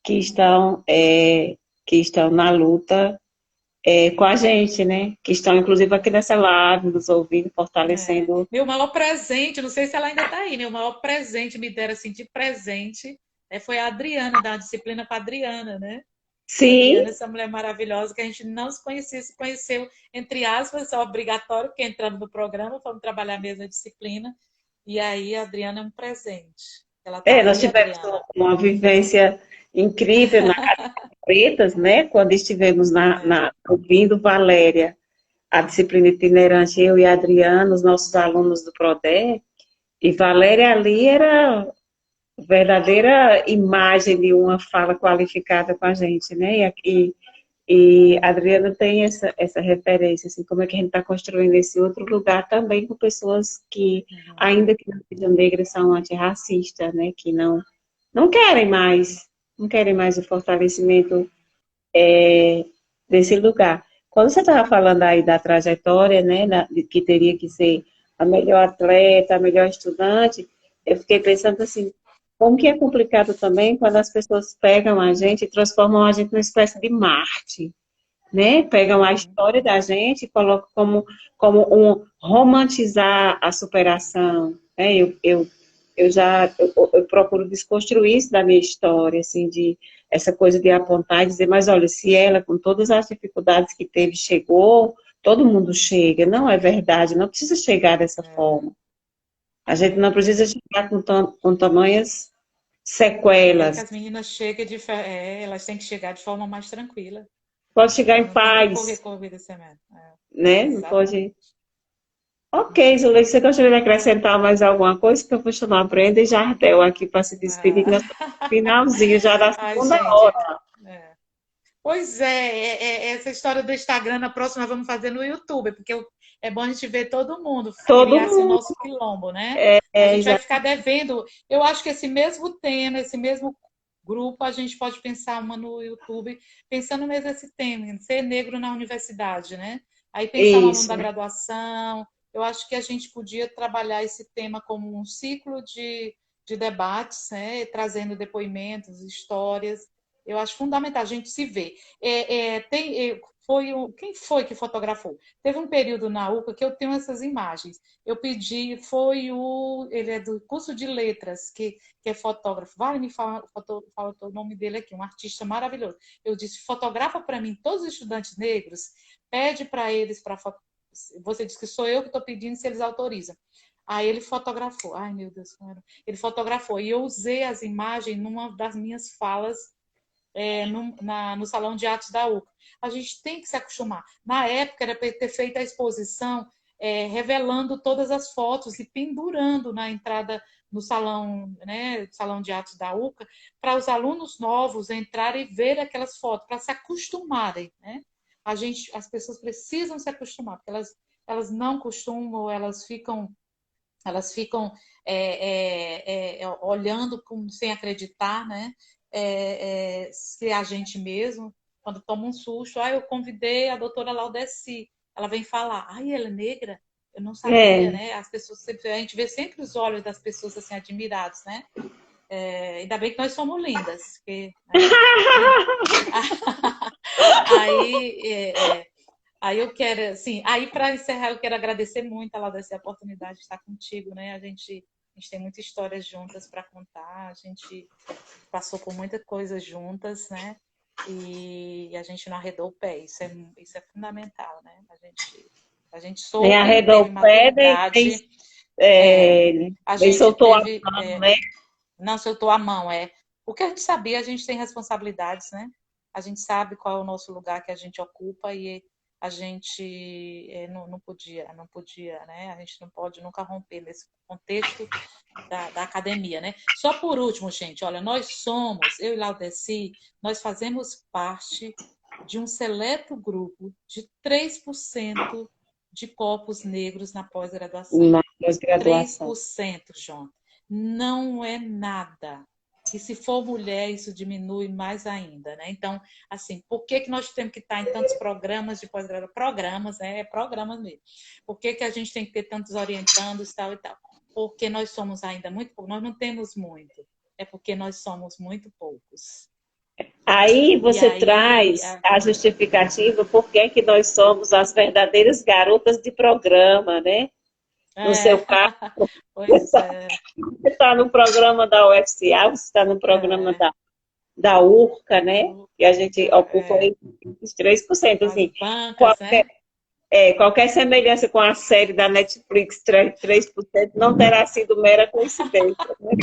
estão, que estão na luta com a gente, né? Que estão, inclusive, aqui nessa live, nos ouvindo, fortalecendo.
Meu maior presente, não sei se ela ainda está aí, meu maior presente me deram assim de presente foi a Adriana, dar uma disciplina para a Adriana, né? A
Sim,
Adriana, essa mulher maravilhosa que a gente não se conhecia, se conheceu, entre aspas, é obrigatório, porque entramos no programa, fomos trabalhar a mesma disciplina, e aí a Adriana é um presente. Ela está
nós
aí,
tivemos
Adriana.
uma vivência incrível na Casa Pretas, né? Quando estivemos ouvindo Valéria, a disciplina itinerante, eu e a Adriana, os nossos alunos do PRODE, e Valéria ali era verdadeira imagem de uma fala qualificada com a gente, né? E a Adriana tem essa referência, assim, como é que a gente está construindo esse outro lugar também com pessoas que, ainda que não sejam negras, são antirracistas, né? Que não querem mais, não querem mais o fortalecimento desse lugar. Quando você estava falando aí da trajetória, né, de que teria que ser a melhor atleta, a melhor estudante, eu fiquei pensando assim, como que é complicado também quando as pessoas pegam a gente e transformam a gente numa espécie de Marte, né? Pegam a história da gente e colocam como romantizar a superação, né? Eu procuro desconstruir isso da minha história, assim, de essa coisa de apontar e dizer, mas olha, se ela, com todas as dificuldades que teve, chegou, todo mundo chega. Não é verdade, não precisa chegar dessa forma. A gente não precisa chegar com tamanhas
Que
sequelas.
as meninas elas têm que chegar de forma mais tranquila.
pode chegar em
Não tem que
paz,
correr corrida semana.
né? Não pode. Ok, Zuleika, você gostaria de acrescentar mais alguma coisa? Que eu vou chamar a Brenda e Jardel aqui para se despedir, que nós estamos no finalzinho já da
Ai,
segunda
gente.
hora.
É. Pois essa história do Instagram, na próxima nós vamos fazer no YouTube, porque é bom a gente ver todo mundo,
Todo
criar assim, o
mundo
nosso quilombo, né? A
é,
gente vai
já
ficar devendo. Eu acho que esse mesmo tema, esse mesmo grupo, a gente pode pensar uma no YouTube, pensando mesmo esse tema, ser negro na universidade, né? Aí pensar um aluno
isso.
da graduação. Eu acho que a gente podia trabalhar esse tema como um ciclo de debates, né? Trazendo depoimentos, histórias. Eu acho fundamental a gente se ver. Quem foi que fotografou? Teve um período na UCA que eu tenho essas imagens. Eu pedi, ele é do curso de letras, que é fotógrafo. Vai me falar o nome dele aqui, um artista maravilhoso. Eu disse, fotografa para mim todos os estudantes negros, pede para eles para você disse que sou eu que estou pedindo se eles autorizam. Aí ele fotografou. Ai, meu Deus, ele fotografou. E eu usei as imagens numa das minhas falas no Salão de Atos da UCA. A gente tem que se acostumar. Na época, era para ter feito a exposição revelando todas as fotos e pendurando na entrada no salão, né, salão de atos da UCA, para os alunos novos entrarem e ver aquelas fotos, para se acostumarem. Né? As pessoas precisam se acostumar, porque elas não costumam, elas ficam olhando sem acreditar, né? Se a gente mesmo, quando toma um susto, eu convidei a doutora Laudeci, ela vem falar, ela é negra? Eu não sabia,
É.
né? As pessoas sempre, a gente vê sempre os olhos das pessoas assim admirados, né? Ainda bem que nós somos lindas, porque, né? Aí eu quero, assim, aí para encerrar, eu quero agradecer muito a Laudeci a oportunidade de estar contigo, né? A gente tem muitas histórias juntas para contar, a gente passou por muita coisa juntas, né? E a gente não arredou o pé, isso é fundamental, né? A gente
Nem
soube,
arredou
teve
o pé,
maturidade, a
nem
gente
soltou a
teve,
mão, né?
não soltou a mão, porque a gente sabia, a gente tem responsabilidades, né? A gente sabe qual é o nosso lugar que a gente ocupa e a gente não podia, né? A gente não pode nunca romper nesse contexto da academia, né? Só por último, gente, olha, eu e Laudeci, nós fazemos parte de um seleto grupo de 3% de corpos negros na pós-graduação.
Na pós-graduação.
3%, João. Não é nada. E se for mulher, isso diminui mais ainda, né? Então, assim, por que nós temos que estar em tantos programas de pós-graduação? Programas mesmo. Por que a gente tem que ter tantos orientandos, tal e tal? Porque nós somos ainda muito poucos, nós não temos muito. É porque nós somos muito poucos.
Aí
E
você
aí,
traz a justificativa por que que nós somos as verdadeiras garotas de programa, né? No seu caso,
pois é.
você está no programa da UFCA, você está no programa da URCA, né? E a gente ocupa os 3%.
As
Assim,
bancas, né?
qualquer semelhança com a série da Netflix 3% não terá sido mera coincidência, né?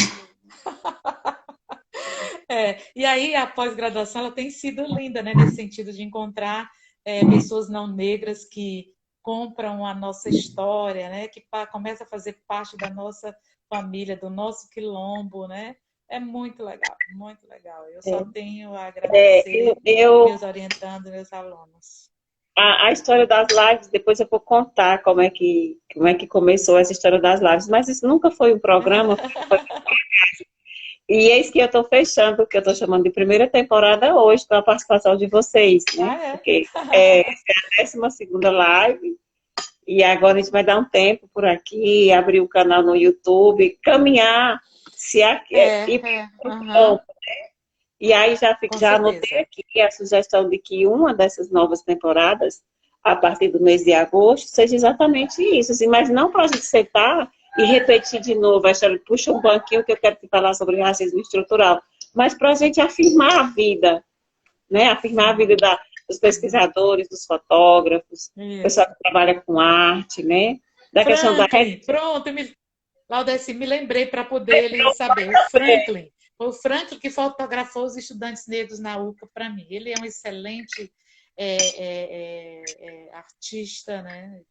E aí a pós-graduação ela tem sido linda, né? Nesse sentido de encontrar pessoas não negras que compram a nossa história, né? Que começa a fazer parte da nossa família, do nosso quilombo, né? É muito legal, muito legal. Eu só tenho a agradecer meus orientandos, meus alunos.
A história das lives, depois eu vou contar como é que começou essa história das lives, mas isso nunca foi um programa. E eis que eu estou fechando, que eu estou chamando de primeira temporada hoje, com a participação de vocês, né? Porque essa é a 12ª live, e agora a gente vai dar um tempo por aqui, abrir o canal no YouTube, caminhar, E aí já anotei aqui a sugestão de que uma dessas novas temporadas, a partir do mês de agosto, seja exatamente isso, assim, mas não para a gente sentar e repetir de novo a história, puxa um banquinho que eu quero te falar sobre racismo estrutural, mas para a gente afirmar a vida, né? Afirmar a vida dos pesquisadores, dos fotógrafos, pessoal que trabalha com arte, né? Da questão da...
Pronto, Laudeci, me lembrei para poder ele saber. O Franklin, foi o Franklin que fotografou os estudantes negros na UCA para mim. Ele é um excelente artista, né,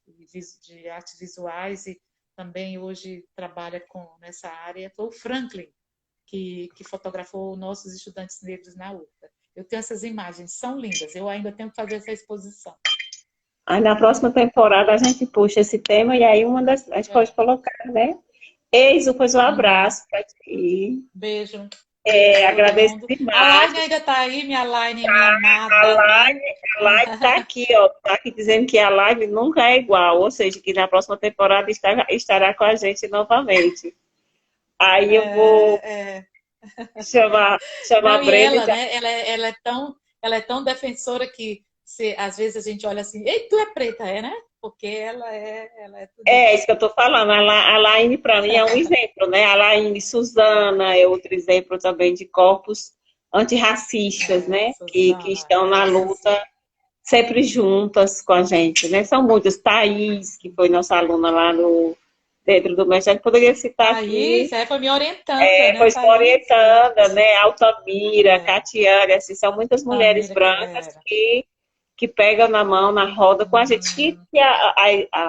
de artes visuais e também hoje trabalha nessa área, foi o Franklin, que fotografou nossos estudantes negros na UFBA. Eu tenho essas imagens, são lindas, eu ainda tenho que fazer essa exposição.
Aí na próxima temporada a gente puxa esse tema e aí a gente pode colocar, né? Eiso, pois um abraço para ti.
Beijo.
Agradeço demais.
A Laine ainda está aí, minha Laine, minha amada.
A live está aqui, ó. Está aqui dizendo que a live nunca é igual, ou seja, que na próxima temporada estará com a gente novamente. Aí eu vou chamar a Brenda.
Ela, né? Ela é tão defensora que às vezes a gente olha assim, ei, tu é preta, né? Porque ela é tudo.
Isso que eu estou falando. A Laine, para mim, é um exemplo, né? A Laine Suzana é outro exemplo também de corpos antirracistas, né? Que estão na luta sempre juntas com a gente, né? São muitas. Thaís, que foi nossa aluna lá dentro do mestrado, poderia citar
Thaís,
aqui.
Foi me orientando, né?
Foi orientando, né? Altamira, Catiane, assim, são muitas mulheres brancas que pegam na mão, na roda com a gente.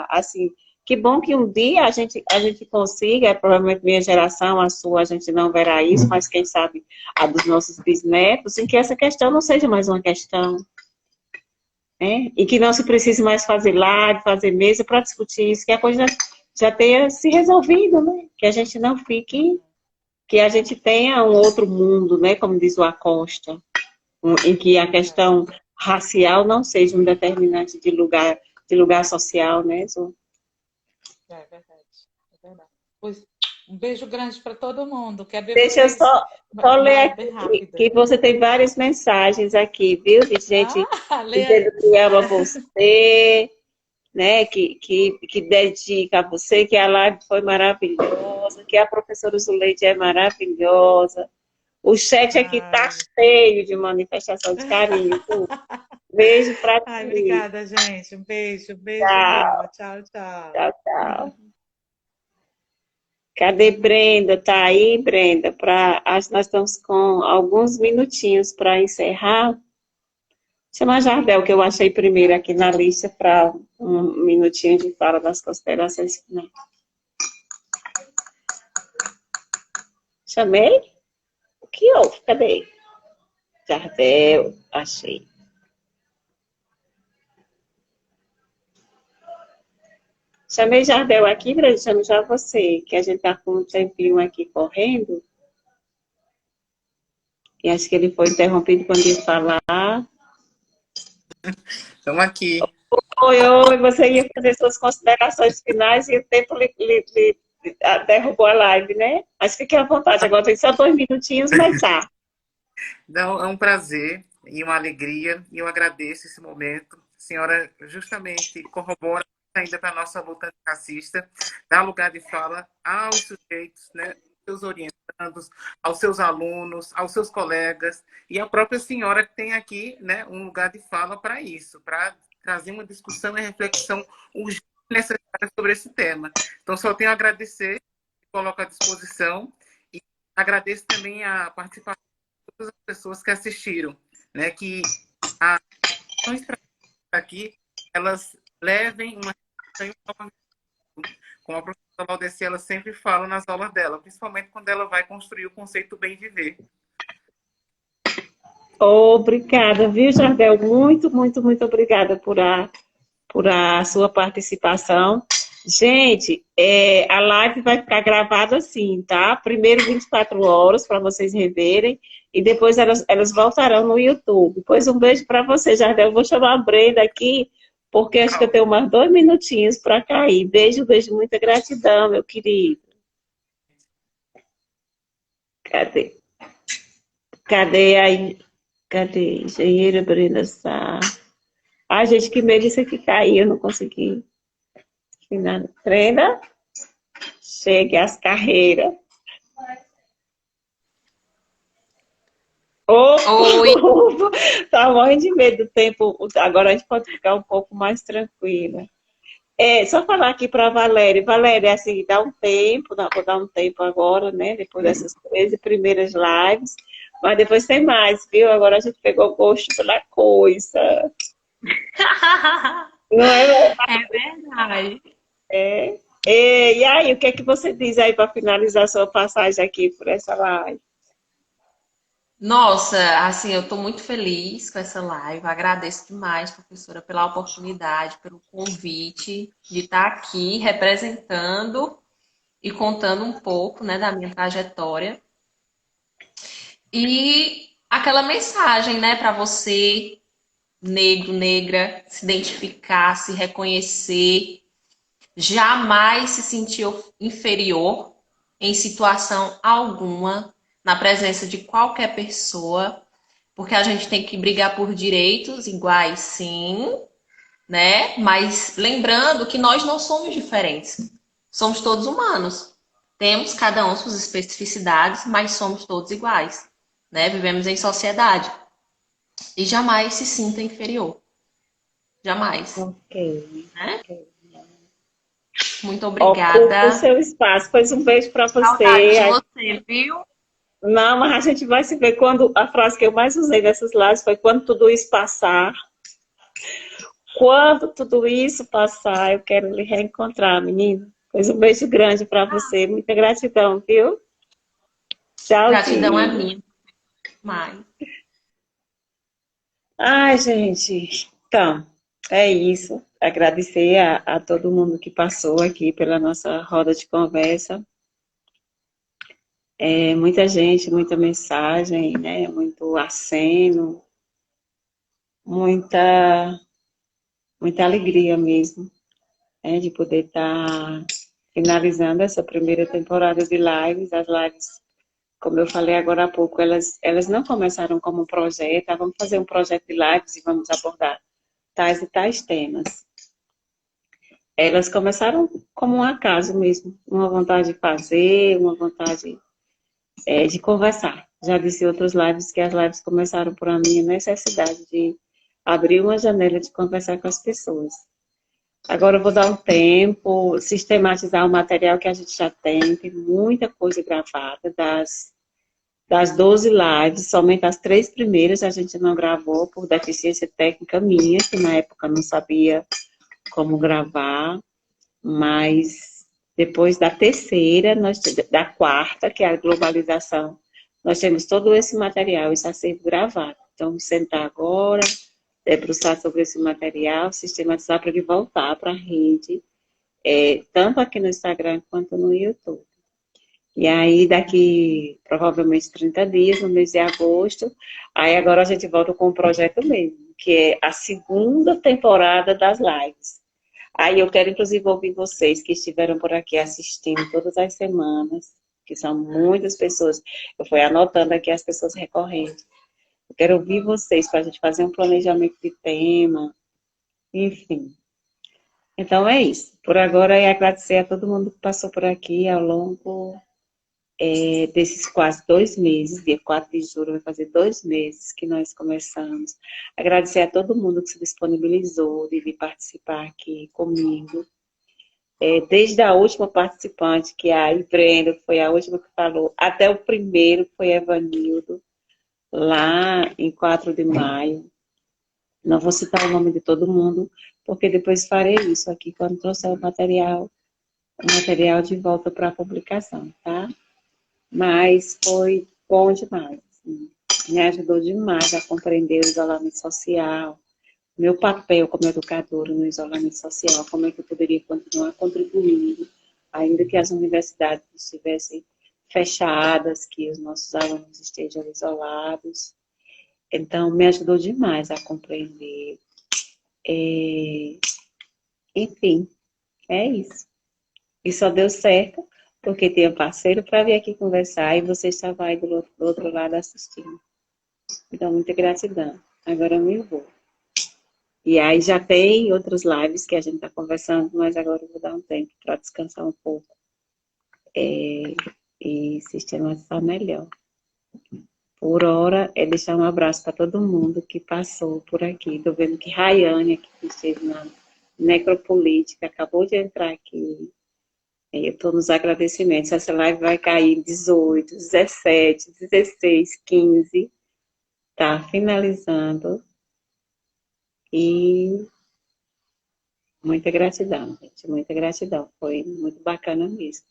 Assim, que bom que um dia a gente consiga, provavelmente minha geração, a sua, a gente não verá isso, mas quem sabe a dos nossos bisnetos, em que essa questão não seja mais uma questão. Né? E que não se precise mais fazer live, fazer mesa para discutir isso, que a coisa já tenha se resolvido, né? Que a gente não fique, que a gente tenha um outro mundo, né? Como diz o Acosta, em que a questão racial não seja um determinante de lugar social, né?
É verdade. Pois, um beijo grande para todo mundo.
Deixa eu só ler aqui, que você tem várias mensagens aqui, viu? De gente dizendo que ama você, né? Que dedica a você, que a live foi maravilhosa, que a professora Zuleide é maravilhosa. O chat aqui tá cheio de manifestação de carinho. Beijo pra ti.
Obrigada, gente. Um beijo.
Tchau.
Tchau.
Cadê Brenda? Tá aí, Brenda? Acho que nós estamos com alguns minutinhos para encerrar. Chama a Jardel, que eu achei primeiro aqui na lista, para um minutinho de fala das considerações finais. Chamei? O que houve? Cadê? Jardel, achei. Chamei Jardel aqui, Brenda, chamo já você, que a gente está com um tempinho aqui correndo. E acho que ele foi interrompido quando ia falar.
Estamos aqui.
Oi, você ia fazer suas considerações finais e o tempo lhe derrubou a live, né? Mas fique à vontade, agora tem só 2 minutinhos, mas tá.
Então, é um prazer e uma alegria, e eu agradeço esse momento. A senhora justamente corrobora ainda para a nossa luta antirracista, dá lugar de fala aos sujeitos, né, seus orientandos, aos seus alunos, aos seus colegas, e a própria senhora que tem aqui, né, um lugar de fala para isso, para trazer uma discussão e reflexão urgente e necessária sobre esse tema. Então, só tenho a agradecer, coloco à disposição, e agradeço também a participação de todas as pessoas que assistiram, né, que as questões aqui, elas levem uma como a professora Valdeci, ela sempre fala nas aulas dela, principalmente quando ela vai construir o conceito bem viver.
Obrigada, viu, Jardel? Muito, muito, muito obrigada por a sua participação. Gente, a live vai ficar gravada assim, tá? Primeiro 24 horas para vocês reverem e depois elas voltarão no YouTube. Pois um beijo para você, Jardel. Eu vou chamar a Brenda aqui, porque acho que eu tenho mais 2 minutinhos para cair. Beijo, muita gratidão, meu querido. Cadê aí? Cadê? Engenheira Brenda Sá. Ai, gente, que medo isso aqui cair, eu não consegui. Brenda, chegue às carreiras. Oi! Tá morrendo de medo do tempo. Agora a gente pode ficar um pouco mais tranquila. Só falar aqui para a Valéria. Valéria, assim, dá um tempo, vou dar um tempo agora, né? Depois dessas 13 primeiras lives. Mas depois tem mais, viu? Agora a gente pegou gosto pela coisa. Não é?
É verdade.
É. E aí, o que é que você diz aí para finalizar sua passagem aqui por essa live?
Nossa, assim, eu estou muito feliz com essa live. Agradeço demais, professora, pela oportunidade, pelo convite de estar aqui representando e contando um pouco, né, da minha trajetória. E aquela mensagem, né, para você, negro, negra, se identificar, se reconhecer, jamais se sentir inferior em situação alguma na presença de qualquer pessoa, porque a gente tem que brigar por direitos iguais, sim, né? Mas lembrando que nós não somos diferentes. Somos todos humanos. Temos cada um suas especificidades, mas somos todos iguais, né? Vivemos em sociedade. E jamais se sinta inferior. Jamais,
Ok.
né? Muito
Ocupe o
obrigada.
seu espaço. Pois um beijo para
Saudade de
você.
você, viu?
Não, mas a gente vai se ver quando a frase que eu mais usei nessas lives foi quando tudo isso passar. Quando tudo isso passar, eu quero lhe reencontrar, menino. Pois um beijo grande para você. Muita gratidão, viu?
Gratidão é
Tchauzinho.
minha. Mais.
Ai, gente. Então, é isso. Agradecer a todo mundo que passou aqui pela nossa roda de conversa. Muita gente, muita mensagem, né? Muito aceno, muita, muita alegria mesmo, né? De poder estar finalizando essa primeira temporada de lives. As lives, como eu falei agora há pouco, elas não começaram como um projeto, vamos fazer um projeto de lives e vamos abordar tais e tais temas. Elas começaram como um acaso mesmo, uma vontade de fazer, uma vontade de conversar. Já disse em outras lives que as lives começaram por a minha necessidade de abrir uma janela de conversar com as pessoas. Agora eu vou dar um tempo, sistematizar o material que a gente já tem muita coisa gravada, das 12 lives, somente as 3 primeiras a gente não gravou por deficiência técnica minha, que na época não sabia como gravar, mas depois da terceira, da quarta, que é a globalização, nós temos todo esse material, esse acervo gravado. Então, vamos sentar agora, debruçar sobre esse material, sistematizar para ele voltar para a rede, tanto aqui no Instagram quanto no YouTube. E aí, daqui provavelmente 30 dias, no mês de agosto, aí agora a gente volta com o projeto mesmo, que é a segunda temporada das lives. Aí eu quero, inclusive, ouvir vocês que estiveram por aqui assistindo todas as semanas, que são muitas pessoas. Eu fui anotando aqui as pessoas recorrentes. Eu quero ouvir vocês para a gente fazer um planejamento de tema, enfim. Então é isso. Por agora, é agradecer a todo mundo que passou por aqui ao longo desses quase 2 meses, dia 4 de julho vai fazer 2 meses que nós começamos. Agradecer a todo mundo que se disponibilizou de vir participar aqui comigo. Desde a última participante, que é a Brenda, que foi a última que falou, até o primeiro, que foi Evanildo, lá em 4 de maio. Não vou citar o nome de todo mundo, porque depois farei isso aqui quando trouxer o material de volta para a publicação, tá? Mas foi bom demais. Assim. Me ajudou demais a compreender o isolamento social, meu papel como educadora no isolamento social, como é que eu poderia continuar contribuindo, ainda que as universidades estivessem fechadas, que os nossos alunos estejam isolados. Então, me ajudou demais a compreender. Enfim, é isso. E só deu certo porque tinha parceiro para vir aqui conversar e você estava aí do outro lado assistindo. Então, muita gratidão. Agora eu me vou. E aí já tem outras lives que a gente está conversando, mas agora eu vou dar um tempo para descansar um pouco e sistematizar melhor. Por hora, é deixar um abraço para todo mundo que passou por aqui. Estou vendo que Rayane, que esteve na Necropolítica, acabou de entrar aqui. Eu estou nos agradecimentos. Essa live vai cair 18, 17, 16, 15. Tá finalizando. E muita gratidão, gente, muita gratidão. Foi muito bacana mesmo.